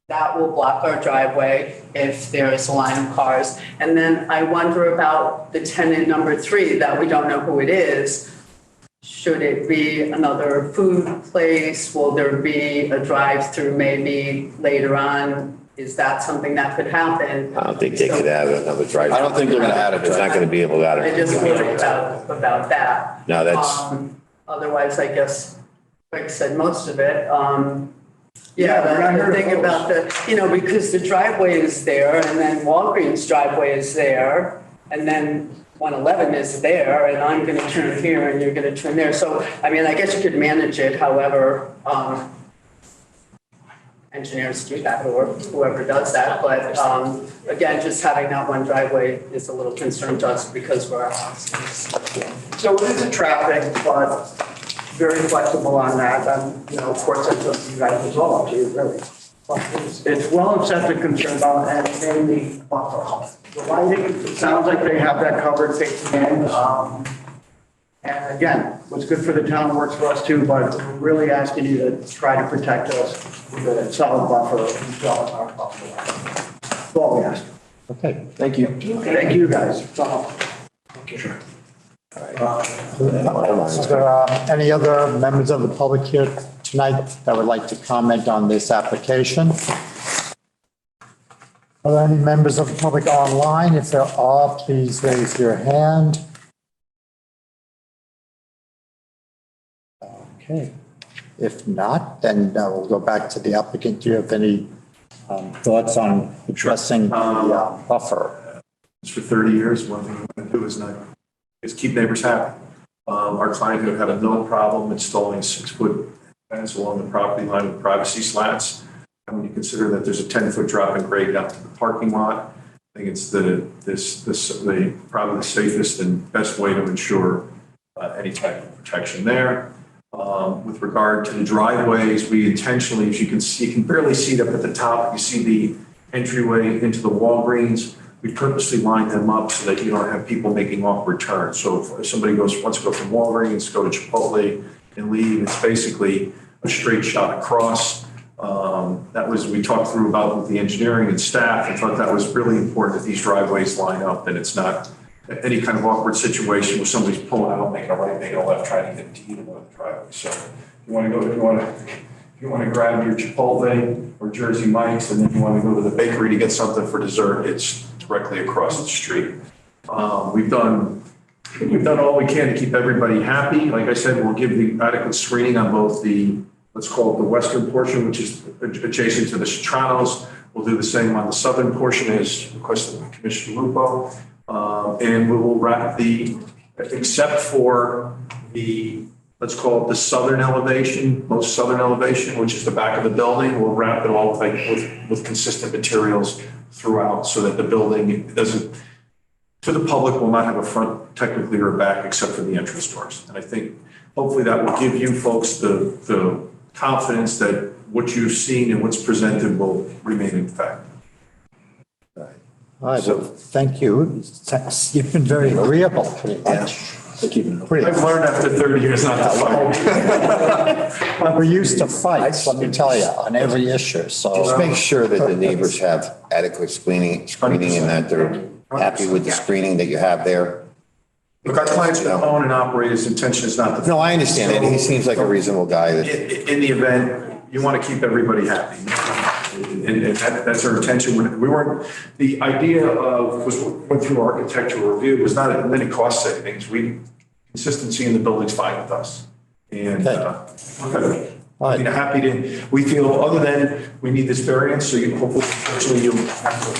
that will block our driveway if there is a line of cars. And then I wonder about the tenant number 3 that we don't know who it is. Should it be another food place? Will there be a drive-through maybe later on? Is that something that could happen? I don't think they could add another drive. I don't think they're gonna add it. It's not gonna be able to add it. I just worry about that. No, that's. Otherwise, I guess Greg said most of it. Yeah, the thing about because the driveway is there, and then Walgreens driveway is there, and then 111 is there, and I'm going to turn here, and you're going to turn there. So, I mean, I guess you could manage it however engineers do that, or whoever does that. But again, just having that one driveway is a little concern to us because we're a house. So it is a traffic, but very flexible on that. Of course, that's what you guys resolve, really. But it's well accepted concern about and mainly buffer. The lighting, it sounds like they have that covered facing in. And again, what's good for the town works for us too, but we're really asking you to try to protect us with a solid buffer as well as our buffer. That's all we ask. Okay. Thank you. Thank you, guys. Thank you. Is there any other members of the public here tonight that would like to comment on this application? Are there any members of the public online? If there are, please raise your hand. Okay. If not, then we'll go back to the applicant. Do you have any thoughts on addressing the buffer? For 30 years, one thing we want to do is keep neighbors happy. Our client would have no problem installing 6-foot fence along the property line with privacy slats. And when you consider that there's a 10-foot drop in grade down to the parking lot, I think it's probably the safest and best way to ensure any type of protection there. With regard to the driveways, we intentionally, as you can see, you can barely see it up at the top. You see the entryway into the Walgreens. We purposely line them up so that you don't have people making awkward turns. So if somebody wants to go from Walgreens, go to Chipotle and leave, it's basically a straight shot across. That was, we talked through about with the engineering and staff. I thought that was really important that these driveways line up and it's not any kind of awkward situation where somebody's pulling out, making a right, making a left, trying to get to one of the driveways. So if you want to grab your Chipotle or Jersey Mike's and then you want to go to the bakery to get something for dessert, it's directly across the street. We've done all we can to keep everybody happy. Like I said, we'll give the adequate screening on both the, let's call it the western portion, which is adjacent to the Chitranos. We'll do the same on the southern portion as requested by Commissioner Lupo. And we will wrap except for the, let's call it the southern elevation, most southern elevation, which is the back of the building. We'll wrap it all with consistent materials throughout so that the building doesn't, to the public, will not have a front technically or a back except for the entrance doors. And I think hopefully that will give you folks the confidence that what you've seen and what's presented will remain in effect. All right, so thank you. You've been very agreeable. I've learned after 30 years not to fight. We're used to fights, let me tell you, on every issue, so. Just make sure that the neighbors have adequate screening and that they're happy with the screening that you have there. Look, our client's going to own and operate. His intention is not to. No, I understand that. He seems like a reasonable guy. In the event, you want to keep everybody happy. And that's our intention. We weren't, the idea of, was went through architectural review, was not many cost savings. Consistency in the building's fine with us. And we're happy to, we feel other than we need this variance, so you hopefully you'll have to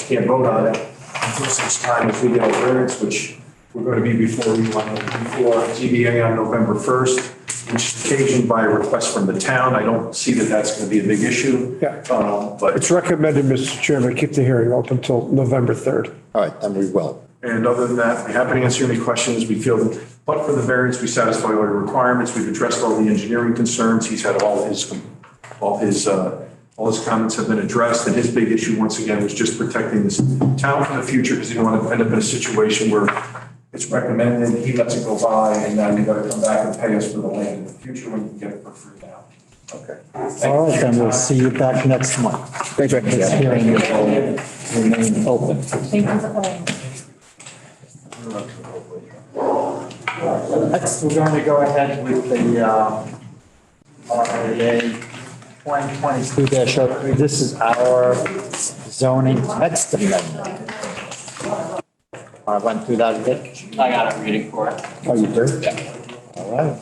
can't vote on it until such time as we get our variance, which we're going to be before ZBA on November 1st. Which is occasioned by a request from the town. I don't see that that's going to be a big issue. Yeah. But it's recommended, Mr. Chairman, keep the hearing open until November 3rd. All right, then we will. And other than that, we're happy to answer any questions. We feel that, but for the variance, we satisfy all the requirements. We've addressed all the engineering concerns. He's had all his comments have been addressed. And his big issue, once again, was just protecting this town for the future because he didn't want to end up in a situation where it's recommended, he lets it go by, and then you got to come back and pay us for the land in the future when you can get it for free now. Okay. All right, then we'll see you back next month. Thanks, Rick. This hearing will remain open. Thank you for coming. Next, we're going to go ahead with the RAA 2022-03. This is our zoning text amendment. I went through that a bit. I got a reading for it. Oh, you do? Yeah. All right.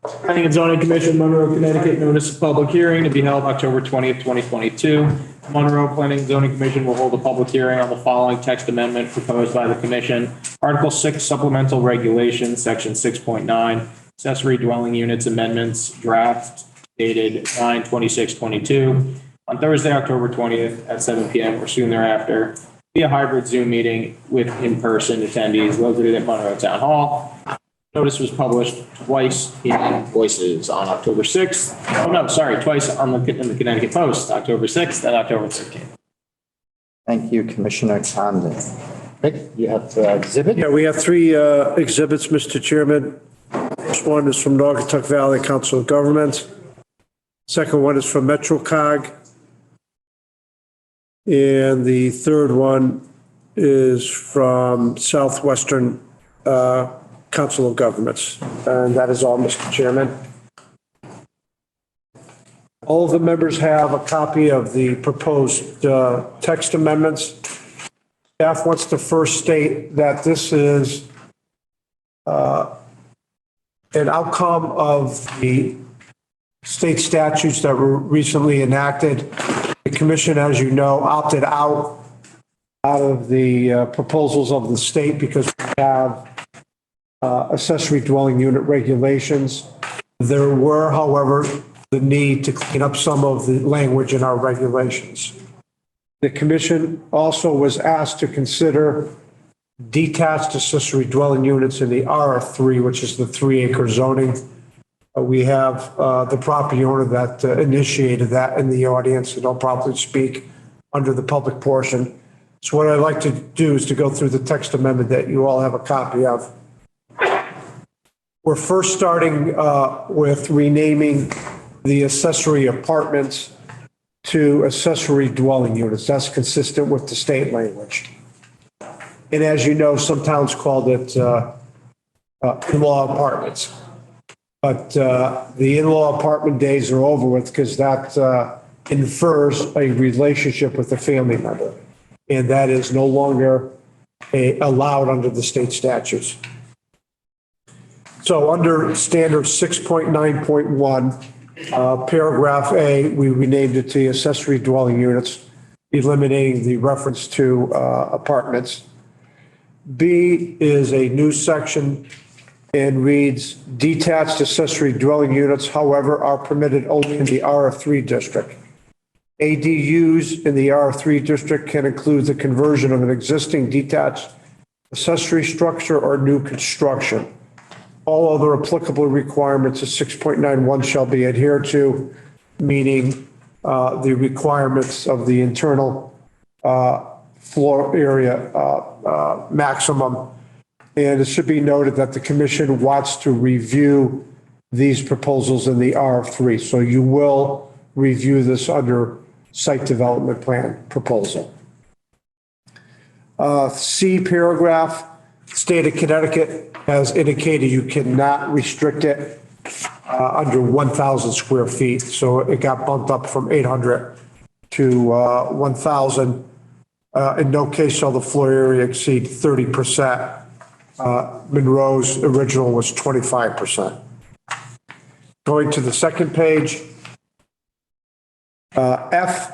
Planning and Zoning Commission, Monroe, Connecticut, notice of public hearing to be held October 20th, 2022. Monroe Planning and Zoning Commission will hold a public hearing on the following text amendment proposed by the commission. Article 6 Supplemental Regulations, Section 6.9, Accessory Dwelling Units Amendments, draft dated 9/26/22 on Thursday, October 20th at 7 p.m. or soon thereafter, via hybrid Zoom meeting with in-person attendees located at Monroe Town Hall. Notice was published twice in Voices on October 6th. Oh, no, sorry, twice in the Connecticut Post, October 6th and October 13th. Thank you, Commissioner Condon. Rick, you have exhibit? Yeah, we have three exhibits, Mr. Chairman. First one is from Naugatuck Valley Council of Governments. Second one is from MetroCog. And the third one is from Southwestern Council of Governments. And that is all, Mr. Chairman. All of the members have a copy of the proposed text amendments. Staff wants to first state that this is an outcome of the state statutes that were recently enacted. The commission, as you know, opted out of the proposals of the state because we have accessory dwelling unit regulations. There were, however, the need to clean up some of the language in our regulations. The commission also was asked to consider detached accessory dwelling units in the RF3, which is the 3-acre zoning. We have the property owner that initiated that in the audience, and I'll probably speak under the public portion. So what I'd like to do is to go through the text amendment that you all have a copy of. We're first starting with renaming the accessory apartments to accessory dwelling units. That's consistent with the state language. And as you know, some towns called it in-law apartments. But the in-law apartment days are over with because that infers a relationship with a family member. And that is no longer allowed under the state statutes. So under standard 6.9.1, paragraph A, we renamed it to accessory dwelling units, eliminating the reference to apartments. B is a new section and reads, detached accessory dwelling units, however, are permitted only in the RF3 district. ADUs in the RF3 district can include the conversion of an existing detached accessory structure or new construction. All other applicable requirements of 6.91 shall be adhered to, meaning the requirements of the internal floor area maximum. And it should be noted that the commission wants to review these proposals in the RF3. So you will review this under site development plan proposal. C paragraph, state of Connecticut has indicated you cannot restrict it under 1,000 square feet. So it got bumped up from 800 to 1,000. In no case shall the floor area exceed 30%. Monroe's original was 25%. Going to the second page, F,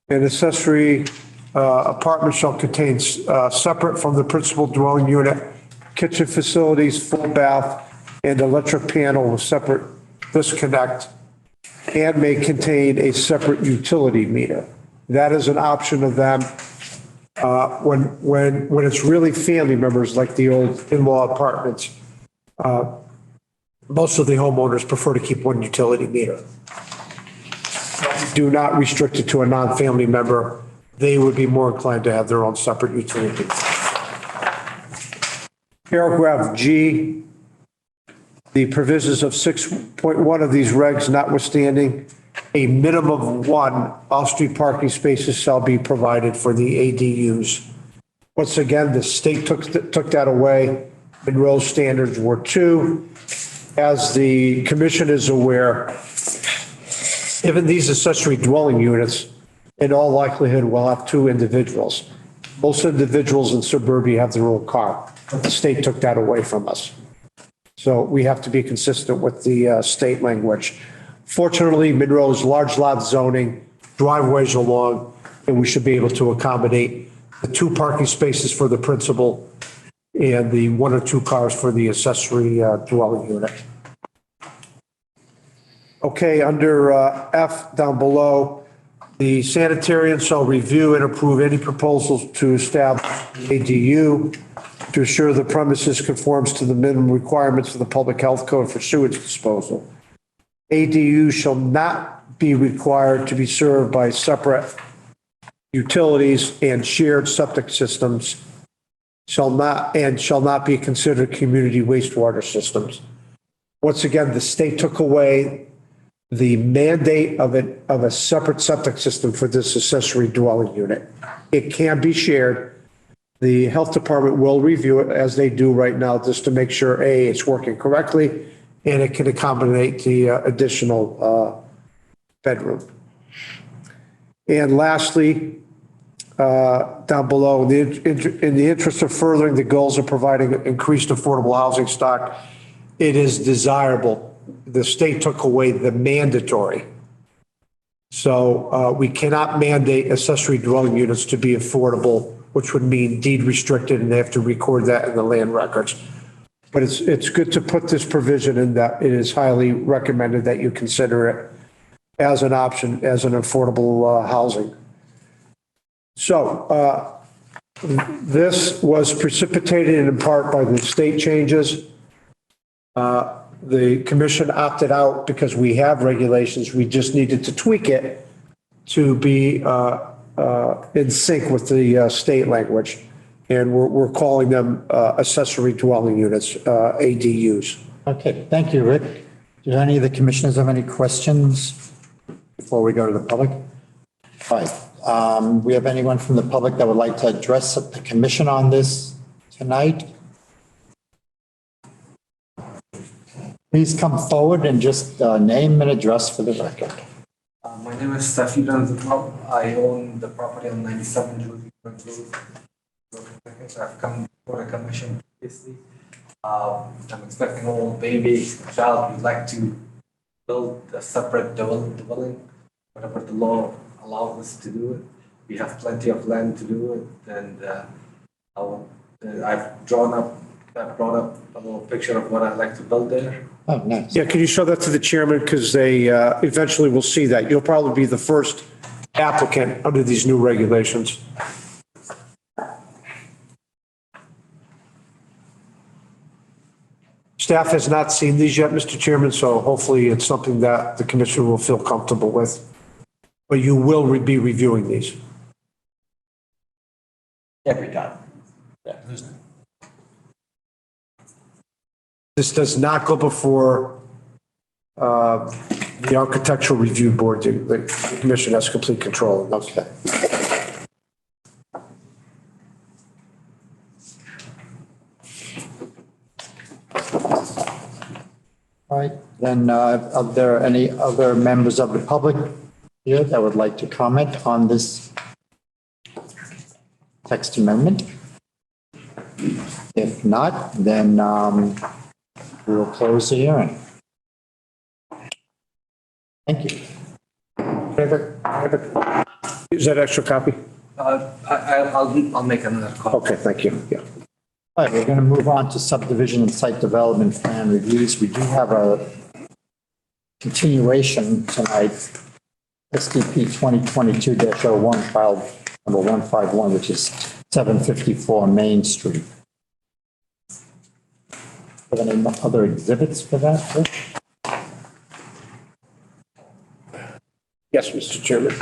an accessory apartment shall contain separate from the principal dwelling unit, kitchen facilities, full bath, and electric panel with separate disconnect, and may contain a separate utility meter. That is an option of them. When it's really family members, like the old in-law apartments, most of the homeowners prefer to keep one utility meter. Do not restrict it to a non-family member. They would be more inclined to have their own separate utility meter. Paragraph G, the provisions of 6.1 of these regs notwithstanding, a minimum of one off-street parking spaces shall be provided for the ADUs. Once again, the state took that away. Monroe standards were 2. As the commission is aware, even these accessory dwelling units, in all likelihood, will have 2 individuals. Most individuals in suburbia have their own car, but the state took that away from us. So we have to be consistent with the state language. Fortunately, Monroe's large lot zoning, driveways are long, and we should be able to accommodate the 2 parking spaces for the principal and the 1 or 2 cars for the accessory dwelling unit. Okay, under F down below, the sanitarian shall review and approve any proposals to establish ADU to assure the premises conforms to the minimum requirements of the public health code for sewage disposal. ADU shall not be required to be served by separate utilities, and shared septic systems shall not be considered community wastewater systems. Once again, the state took away the mandate of a separate septic system for this accessory dwelling unit. It can be shared. The health department will review it as they do right now, just to make sure, A, it's working correctly, and it can accommodate the additional bedroom. And lastly, down below, in the interest of furthering the goals of providing increased affordable housing stock, it is desirable. The state took away the mandatory. So we cannot mandate accessory dwelling units to be affordable, which would mean deed restricted, and they have to record that in the land records. But it's good to put this provision in that it is highly recommended that you consider it as an option, as an affordable housing. So this was precipitated in part by the state changes. The commission opted out because we have regulations. We just needed to tweak it to be in sync with the state language. And we're calling them accessory dwelling units, ADUs. Okay, thank you, Rick. Do any of the commissioners have any questions before we go to the public? All right, we have anyone from the public that would like to address the commission on this tonight? Please come forward and just name and address for the record. My name is Safi Ranzapal. I own the property on 97 Jewelry Road. I've come for a commission previously. I'm expecting a little baby child. We'd like to build a separate dwelling, whatever the law allows us to do it. We have plenty of land to do it, and I've brought up a little picture of what I'd like to build there. Oh, nice. Yeah, can you show that to the chairman? Because they eventually will see that. You'll probably be the first applicant under these new regulations. Staff has not seen these yet, Mr. Chairman, so hopefully it's something that the commission will feel comfortable with. But you will be reviewing these. Every time. This does not go before the Architectural Review Board. The commission has complete control. Okay. All right, then are there any other members of the public here that would like to comment on this text amendment? If not, then we will close the hearing. Thank you. Is that extra copy? I'll make another call. Okay, thank you. Yeah. All right, we're going to move on to subdivision and site development plan reviews. We do have a continuation tonight, SDP 2022-01, file number 151, which is 754 Main Street. Are there any other exhibits for that, Rick? Yes, Mr. Chairman.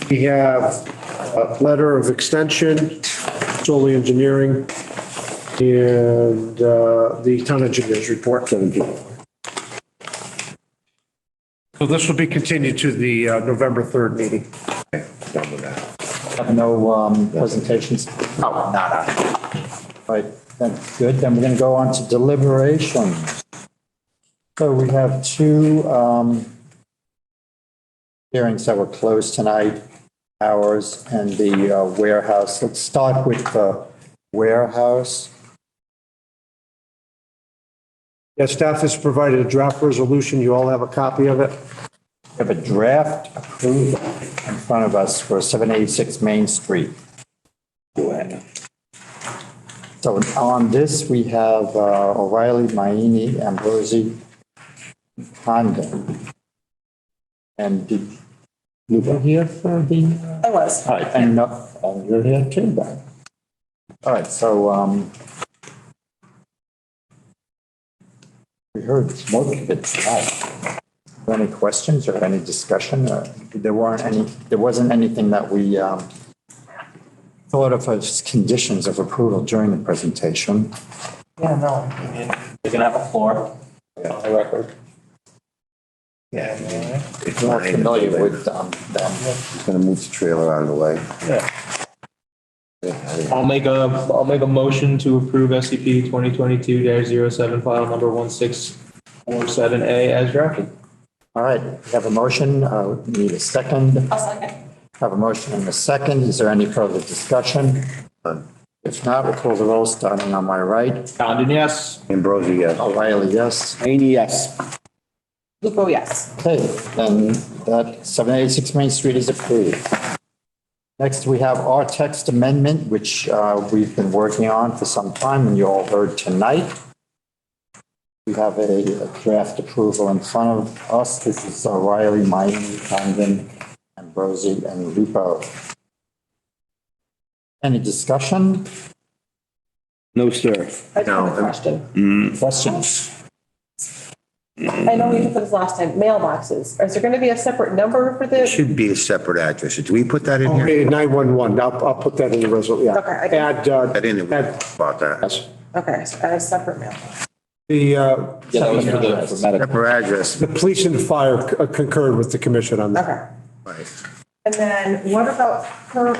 We have a letter of extension, Solely Engineering, and the town engineer's report. So this will be continued to the November 3rd meeting. Done with that. Have no presentations? No, nada. All right, that's good. Then we're going to go on to deliberations. So we have two hearings that were closed tonight, ours and the warehouse. Let's start with the warehouse. Yeah, staff has provided a draft resolution. You all have a copy of it. We have a draft approval in front of us for 786 Main Street. So on this, we have O'Reilly, Maini, Ambrosi, Condon. And did you were here for the? I was. All right, and you're here too, then. All right, so we heard most of it tonight. Are there any questions or any discussion? There wasn't anything that we thought of as conditions of approval during the presentation. Yeah, no, I mean, you're gonna have a floor on the record. Yeah. It's More fine. familiar with them. He's gonna move the trailer out of the way. Yeah. I'll make a motion to approve SCP 2022-07 file number 1647A as drafted. All right, we have a motion. We need a second. I'll second. Have a motion and a second. Is there any further discussion? If not, we'll call the roll, starting on my right. Condon, yes. Ambrosi, yes. O'Reilly, yes. Amy, yes. Lupo, yes. Okay, then that 786 Main Street is approved. Next, we have our text amendment, which we've been working on for some time, and you all heard tonight. We have a draft approval in front of us. This is O'Reilly, Miami, Condon, Ambrosi, and Lupo. Any discussion? No, sir. I just have a question. Questions? I know we did this last time, mailboxes. Is there going to be a separate number for It the? should be a separate address. Do we put that in here? Okay, 911, I'll put that in the resolution, yeah. Okay, I can- Add, That in there, about that. Okay, so add a separate mailbox. the, Yeah, that was for medical. Separate address. the police and fire concurred with the commission on that. Okay. Right. And then what about her?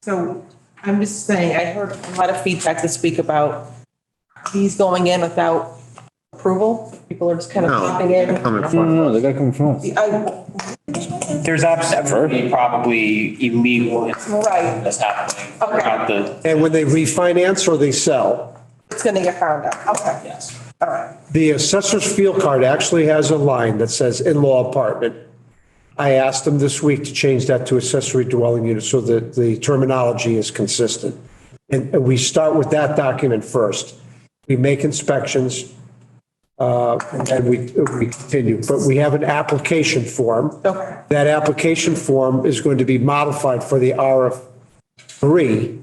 So I'm just saying, I heard a lot of feedback this week about these going in without approval. People are just kind of No, popping in. coming from. they gotta come from. There's absolutely probably illegal Right. that's happening Okay. throughout the, And when they refinance or they sell, It's going to get found out. Okay. yes. All right. the assessor's field card actually has a line that says in-law apartment. I asked them this week to change that to accessory dwelling unit so that the terminology is consistent. And we start with that document first. We make inspections, and then we continue. But we have an application form. Okay. That application form is going to be modified for the RF3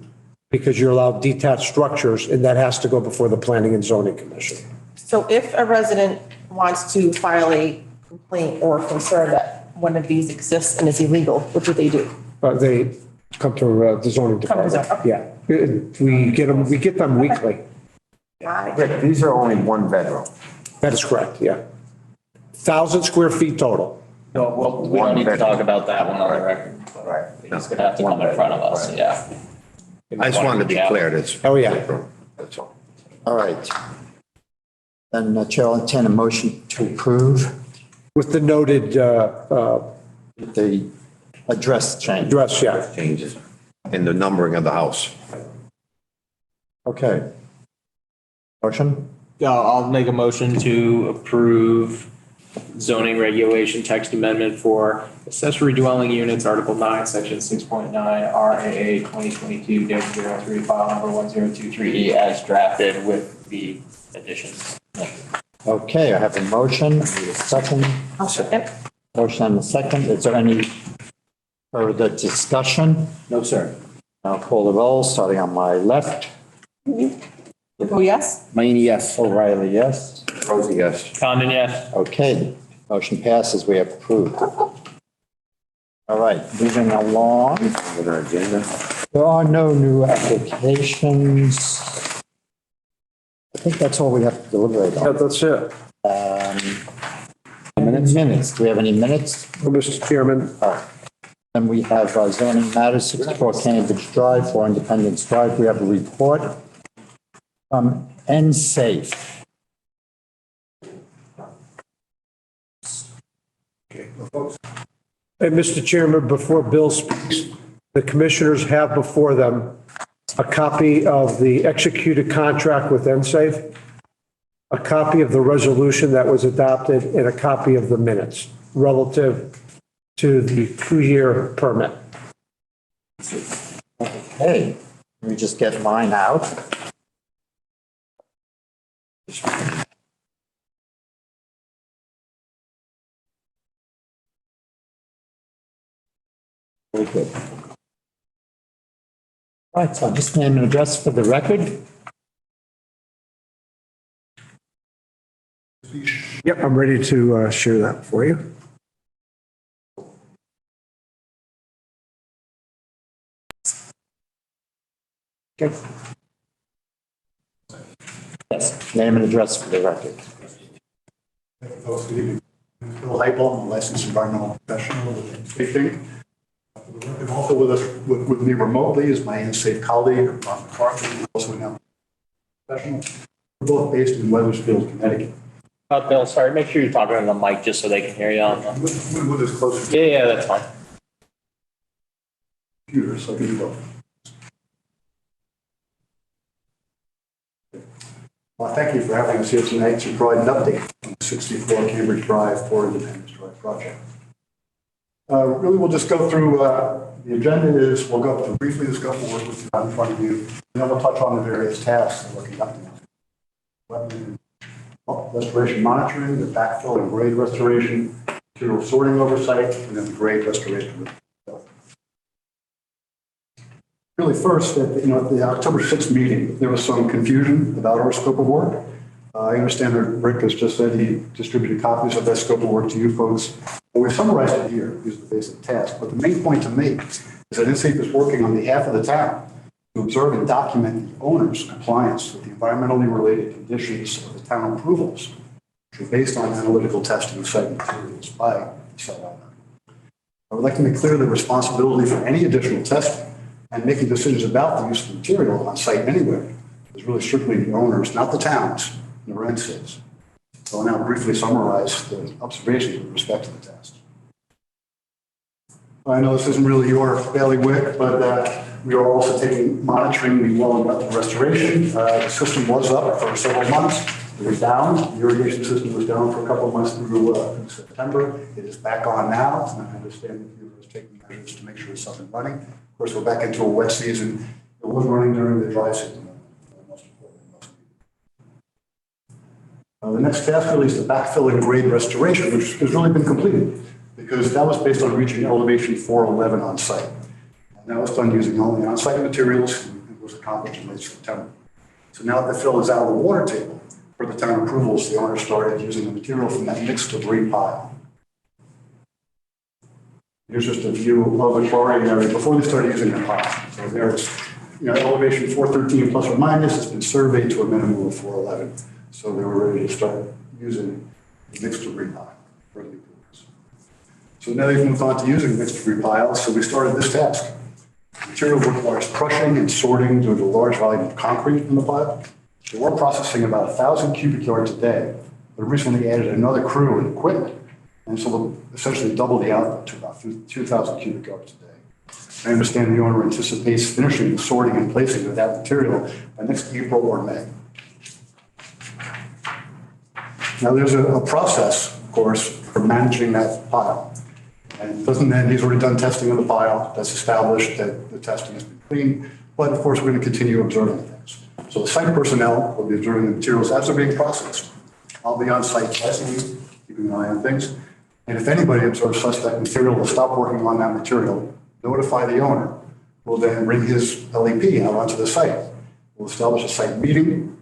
because you're allowed detached structures, and that has to go before the Planning and Zoning Commission. So if a resident wants to file a complaint or concern that one of these exists and is illegal, what do they do? They come to the zoning Come to department. zone, Yeah. We get them weekly. Rick, these are only one bedroom. That is correct, yeah. 1,000 square feet total. No, well, we don't need to talk about that one on the record. Right. He's gonna have to come in front of us, yeah. I just wanted to be clear, that's. Oh, yeah. That's all. All right. Then Chair will entertain a motion to approve With the noted the address change. address, yeah. Changes in the numbering of the house. Okay. Motion? Yeah, I'll make a motion to approve zoning regulation text amendment for accessory dwelling units, Article 9, Section 6.9, RAA 2022-03, file number 1023E as drafted with the additions. Okay, I have a motion. Need a second. I'll second. Motion and a second. Is there any further discussion? No, sir. I'll call the roll, starting on my left. Oh, yes? Mayne, yes. O'Reilly, yes. Rosie, yes. Condon, yes. Okay, motion passes. We have approved. All right, moving along. With our agenda. There are no new applications. I think that's all we have to deliberate Yeah, on. that's it. Minutes. Do we have any minutes? Mr. Chairman, Then we have zoning matters, 64 Cambridge Drive, 4 Independence Drive. We have a report from NSAFE. Hey, Mr. Chairman, before Bill speaks, the commissioners have before them a copy of the executed contract with NSAFE, a copy of the resolution that was adopted, and a copy of the minutes relative to the 2-year permit. Okay, let me just get mine out. Very good. All right, so just name and address for the record. Yep, I'm ready to share that for you. Okay. Yes, name and address for the record. Folks, good evening. Bill Heipel, I'm a licensed environmental professional with safety. And also with us, with me remotely is my NSAFE colleague, Ron McCarthy, who's also an professional. We're both based in Weathersfield, Connecticut. Bill, sorry, make sure you're talking on the mic just so they can hear you on the. With this closer Yeah, that's fine. computer, so I can do both. Well, thank you for having us here tonight to provide an update on the 64 Cambridge Drive, 4 Independence Drive project. Really, we'll just go through, the agenda is, we'll go through briefly the scope of work which is out in front of you, and then we'll touch on the various tasks that we're conducting. Wetland restoration monitoring, the backfill and grade restoration, material sorting oversight, and then the grade restoration. Really first, at the October 6th meeting, there was some confusion about our scope of work. I understand that Rick has just said he distributed copies of that scope of work to you folks. Well, we summarized it here, these are the basic tasks. But the main point to make is that InSafe is working on behalf of the town to observe and document the owner's compliance with the environmentally related conditions of the town approvals, which are based on analytical testing of site materials by the site owner. I would like to make clear the responsibility for any additional testing and making decisions about the use of material on site anywhere is really strictly the owners, not the towns, nor InSafe's. So I'll now briefly summarize the observations with respect to the test. I know this isn't really your bailiwick, but we are also monitoring the well and wetland restoration. The system was up for several months. It was down. The irrigation system was down for a couple of months through September. It is back on now. And I understand that you are taking measures to make sure it's up and running. Of course, we're back into a wet season. It was running during the dry season. The next task really is the backfill and grade restoration, which has really been completed because that was based on reaching elevation 411 on site. And that was done using only on-site materials and was accomplished in late September. So now that the fill is out of the water table, for the town approvals, the owner started using the material from that mixed debris pile. Here's just a view of the quarry area before they started using the pile. So there's elevation 413 plus or minus. It's been surveyed to a minimum of 411. So they were ready to start using the mixed debris pile for the approvals. So now they've moved on to using mixed debris piles. So we started this task. The material requires crushing and sorting due to a large volume of concrete in the pile. So we're processing about 1,000 cubic yards a day, but recently added another crew and equipment. And so we'll essentially double the output to about 2,000 cubic yards a day. I understand the owner anticipates finishing the sorting and placing of that material by next April or May. Now there's a process, of course, for managing that pile. And it doesn't end, he's already done testing of the pile. That's established that the testing has been clean. But of course, we're going to continue observing things. So the site personnel will be observing the materials as they're being processed. I'll be on site twice a week, keeping an eye on things. And if anybody observes suspect material, will stop working on that material, notify the owner. We'll then bring his LEP out onto the site. We'll establish a site meeting,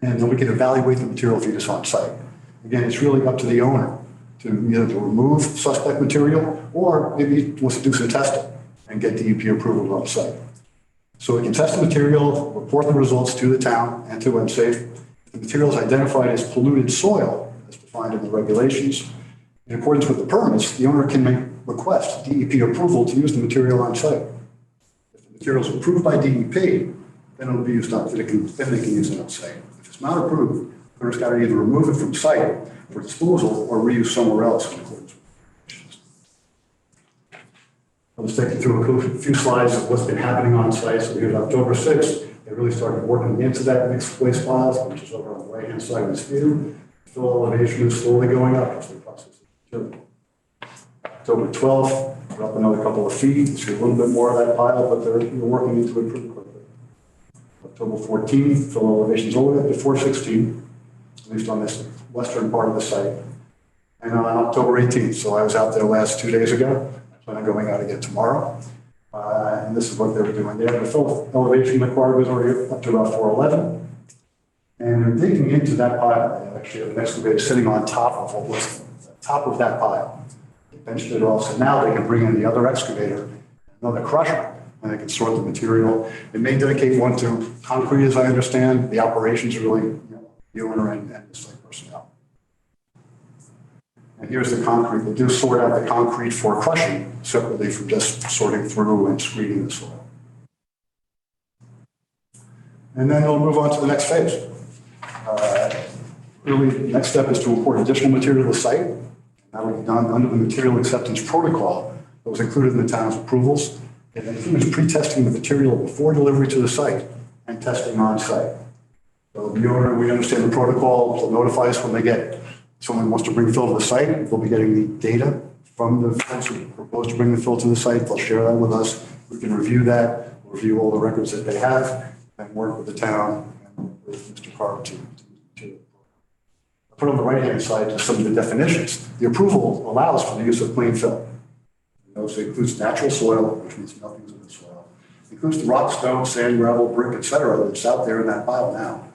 and then we can evaluate the material fetus on site. Again, it's really up to the owner to either to remove suspect material or maybe wants to do some testing and get DEP approval on site. So we can test the material, report the results to the town and to InSafe. If the material is identified as polluted soil, as defined in the regulations, in accordance with the permits, the owner can request DEP approval to use the material on site. If the material is approved by DEP, then it will be used on, then they can use it on site. If it's not approved, the owner's got to either remove it from site for disposal or reuse somewhere else in accordance with the regulations. I'll just take you through a few slides of what's been happening on site. So here's October 6th. They really started working into that mixed waste piles, which is over on the right-hand side of this view. Fill elevation is slowly going up as they process the material. October 12th, we're up another couple of feet. You see a little bit more of that pile, but they're working into it pretty quickly. October 14th, fill elevations all the way up to 416, at least on this western part of the site. And on October 18th, so I was out there last 2 days ago. I plan on going out again tomorrow. And this is what they were doing there. The fill elevation required was already up to about 411. And they're digging into that pile. They actually have an excavator sitting on top of what was the top of that pile. They benched it off, so now they can bring in the other excavator, another crusher, and they can sort the material. They may dedicate one to concrete, as I understand. The operations are really the owner and the site personnel. And here's the concrete. They do sort out the concrete for crushing separately from just sorting through and screening the soil. And then we'll move on to the next phase. Really, the next step is to import additional material to the site. That will be done under the material acceptance protocol that was included in the town's approvals. It includes pre-testing the material before delivery to the site and testing on site. So the owner, we understand the protocol, will notify us when they get someone wants to bring fill to the site. They'll be getting the data from the folks who propose to bring the fill to the site. They'll share that with us. We can review that, review all the records that they have, and work with the town and with Mr. Carver to put on the right-hand side just some of the definitions. The approval allows for the use of plain fill. So it includes natural soil, which means nothing's in the soil. includes the rock, stone, sand, gravel, brick, et cetera, that's out there in that pile now.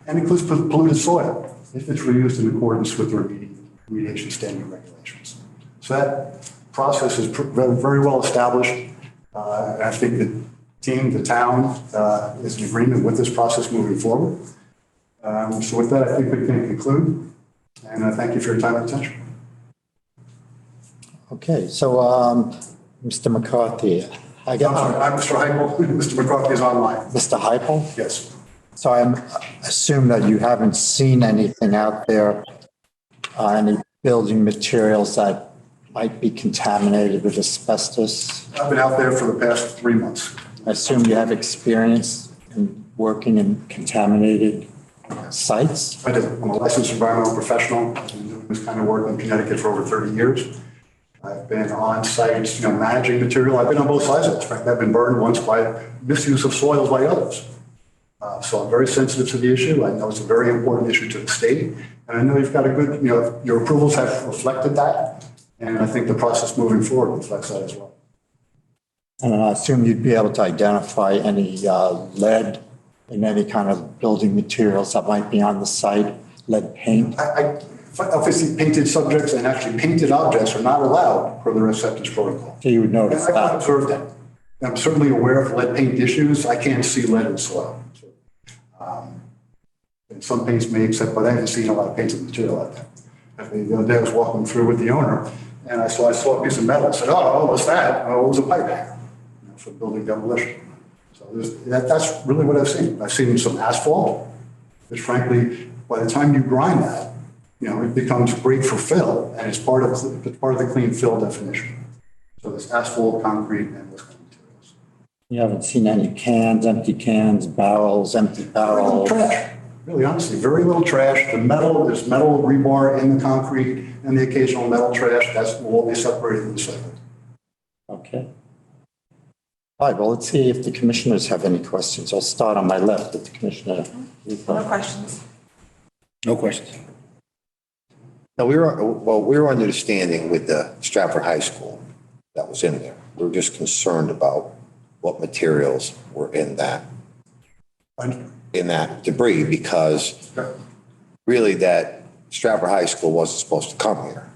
And includes polluted soil, if it's reused in accordance with the remediation standard regulations. So that process is very well established. And I think the team, the town, is in agreement with this process moving forward. So with that, I think we can conclude. And I thank you for your time and attention. Okay, so, Mr. McCarthy, I'm Mr. Heipel. Mr. McCarthy is online. Mr. Heipel? Yes. So I assume that you haven't seen anything out there, any building materials that might be contaminated with asbestos? I've been out there for the past 3 months. I assume you have experience in working in contaminated sites? I do. I'm a licensed environmental professional. I've been doing this kind of work in Connecticut for over 30 years. I've been on site, managing material. I've been on both sides of this. I've been burned once by misuse of soils by others. So I'm very sensitive to the issue. I know it's a very important issue to the state. And I know you've got a good, your approvals have reflected that. And I think the process moving forward reflects that as well. And I assume you'd be able to identify any lead in any kind of building materials that might be on the site, lead paint? Obviously, painted subjects and actually painted objects are not allowed per the acceptance protocol. So you would notice that? I've observed that. I'm certainly aware of lead paint issues. I can't see lead in soil. And some paints may accept, but I haven't seen a lot of painted material like that. The other day I was walking through with the owner and I saw a piece of metal. I said, oh, what's that? Oh, it was a pipe hanger for building demolition. So that's really what I've seen. I've seen some asphalt, which frankly, by the time you grind that, it becomes great for fill, and it's part of the clean fill definition. So there's asphalt, concrete, and those kind of materials. You haven't seen any cans, empty cans, barrels, empty barrels? Trash. Really, honestly, very little trash. There's metal rebar in the concrete, and the occasional metal trash will all be separated and recycled. Okay. All right, well, let's see if the commissioners have any questions. I'll start on my left with the commissioner. No questions. No questions. No, we were under the standing with the Stratford High School that was in there. We were just concerned about what materials were in that debris, because really that Stratford High School wasn't supposed to come here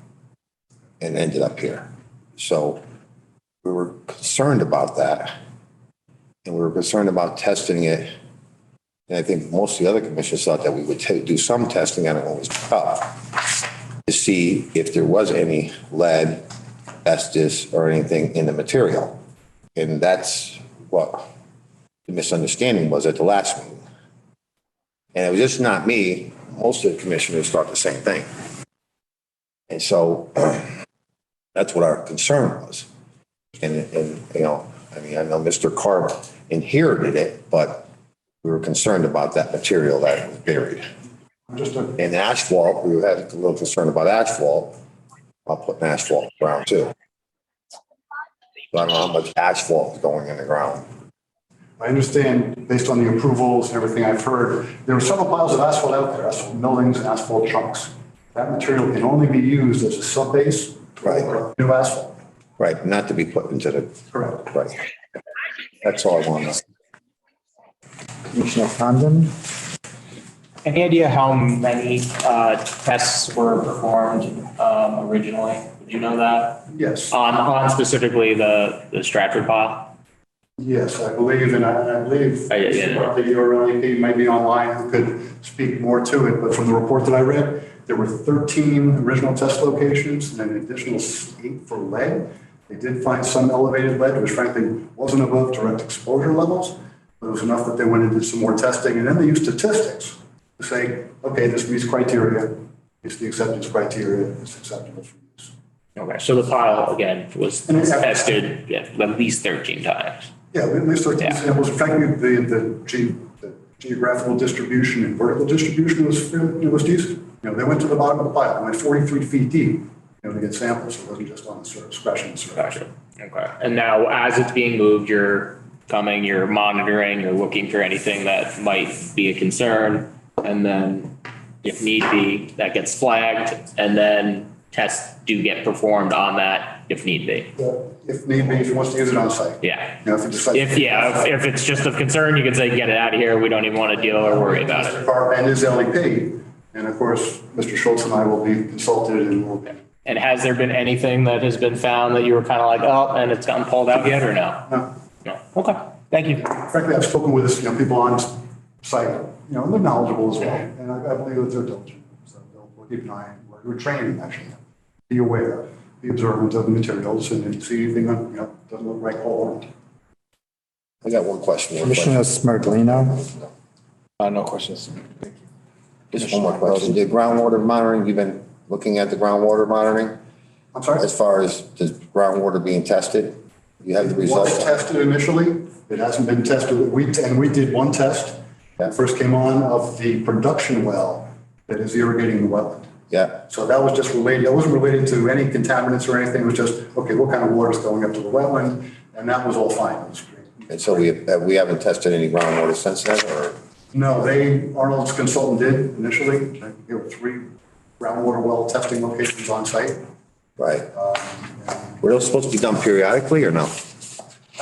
and ended up here. So we were concerned about that, and we were concerned about testing it. And I think most of the other commissioners thought that we would do some testing on it when it was tough to see if there was any lead, asbestos, or anything in the material. And that's what the misunderstanding was at the last meeting. And it was just not me. Most of the commissioners thought the same thing. And so that's what our concern was. And I know Mr. Carp inherited it, but we were concerned about that material that was buried. And asphalt, we had a little concern about asphalt. I'll put asphalt ground too. So I don't know how much asphalt is going in the ground. I understand, based on the approvals and everything I've heard, there are several piles of asphalt out there, asphalt millings and asphalt chunks. That material can only be used as a subbase for new asphalt. Right, not to be put into the. Correct. Right. That's all I want to know. Commissioner Condon? Any idea how many tests were performed originally? Would you know that? Yes. On specifically the Stratford pile? Yes, I believe, and I believe that your LEP might be online who could speak more to it, but from the report that I read, there were 13 original test locations and an additional 8 for lead. They did find some elevated lead, which frankly wasn't above direct exposure levels, but it was enough that they went and did some more testing, and then they used statistics to say, okay, this meets criteria, it's the acceptance criteria, it's acceptable for use. Okay, so the pile, again, was tested at least 13 times. Yeah, at least 13 samples. Frankly, the geographical distribution and vertical distribution was decent. They went to the bottom of the pile. They went 43 feet deep, to get samples. It wasn't just on the surface, scratching the surface. Gotcha. Okay. And now, as it's being moved, you're monitoring, you're looking for anything that might be a concern, and then, if need be, that gets flagged, and then tests do get performed on that if need be. if need be, if he wants to use it on site. Yeah. You know, if he decides. If it's just of concern, you could say, get it out of here. We don't even want to deal or worry about it. And his LEP, and of course, Mr. Schultz and I will be consulted and will be. And has there been anything that has been found that you were kind of like, oh, and it's gotten pulled out yet or no? No. No. Okay. Thank you. Frankly, I've spoken with, people on site, and they're knowledgeable as well, and I believe that they're diligent. So we'll keep an eye on, we're training actually. Be aware, be observant of the materials, and if you see anything, doesn't look right, call it. I got one question. Commissioner Smirglino? No questions. Just one more question. The groundwater monitoring, you've been looking at the groundwater monitoring? I'm sorry? As far as the groundwater being tested? You have the It was results? tested initially, it hasn't been tested, we did one test. That first came on of the production well that is irrigating the wetland. Yeah. So that was just related, it wasn't related to any contaminants or anything, it was just, okay, what kind of water is going up to the wetland? And that was all fine. It was great. And so we haven't tested any groundwater since then, or? No, Arnold's consultant did initially. There were 3 groundwater well testing locations on site. Right. Were those supposed to be done periodically or no?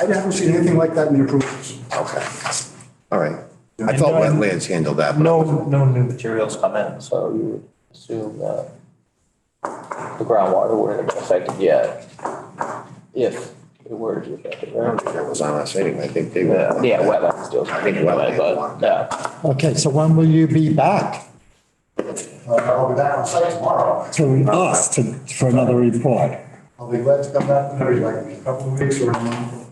I haven't seen anything like that in the approvals. Okay. All right. I thought wetlands handled that. but- No new materials come in, so you would assume that the groundwater wouldn't have been affected yet. If it were to be affected, I don't right? think that was on us anyway. I think they were. Yeah, wetlands still. I think wetlands But, yeah. Okay, so when will you be back I'll be back on site tomorrow. to us for another report? I'll be glad to come back whenever you'd like me, a couple of weeks or a month.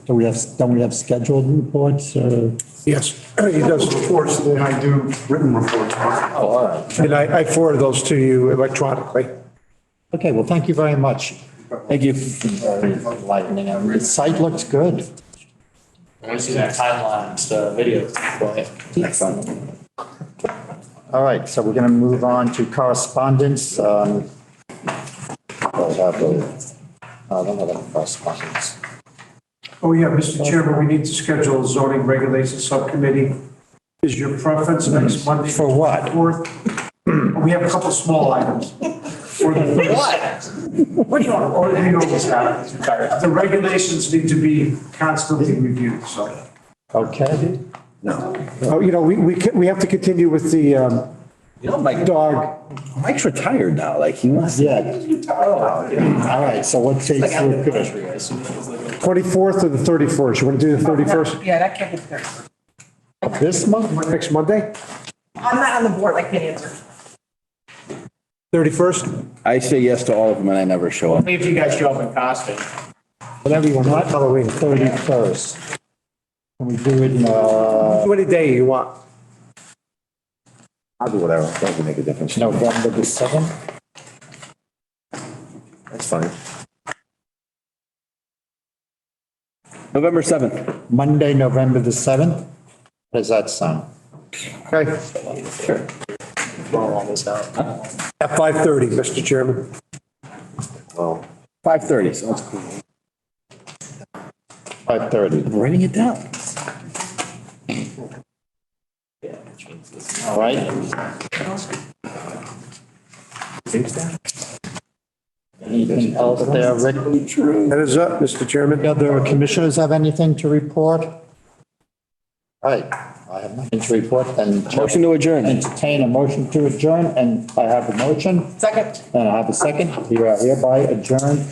Don't we have scheduled reports? Yes, he does. Reports, then I do written reports. Oh, all right. And I forward those to you electronically. Okay, well, thank you very much. Thank you. Very enlightening. And the site looks good. I want to see that timeline, the video. All right, so we're going to move on to correspondence. I don't have any correspondence. Oh, yeah, Mr. Chairman, we need to schedule a zoning regulations subcommittee. Is your preference next Monday? For what? 4th? We have a couple small items. For the What? What do you want? Or hang on, the regulations need to be constantly reviewed, so. Okay. No. Oh, we have to continue with the Mike, dog. Mike's retired now, like he must. Yeah. All right, so what dates look good? 24th or the 31st? You want to do the 31st? Yeah, that can't be the 31st. This month? Next Monday? I'm not on the board, I can't answer. 31st? I say yes to all of them and I never show up. Only if you guys show up in costume. Whatever you want, Halloween, 31st. Can we do it, Do any day you want. I'll do whatever. Doesn't make a difference. November the 7th? That's fine. November 7th. Monday, November the 7th? How does that sound? Okay, Sure. Roll all this out. at 5:30, Mr. Chairman. Well, 5:30, sounds cool. 5:30. I'm writing it down. All right. Anything else there, Rick? That is up, Mr. Chairman. Other commissioners have anything to report? All right, I have nothing to report, then. Motion to adjourn. Entertain a motion to adjourn, and I have a motion. Second. And I have a second. You are hereby adjourned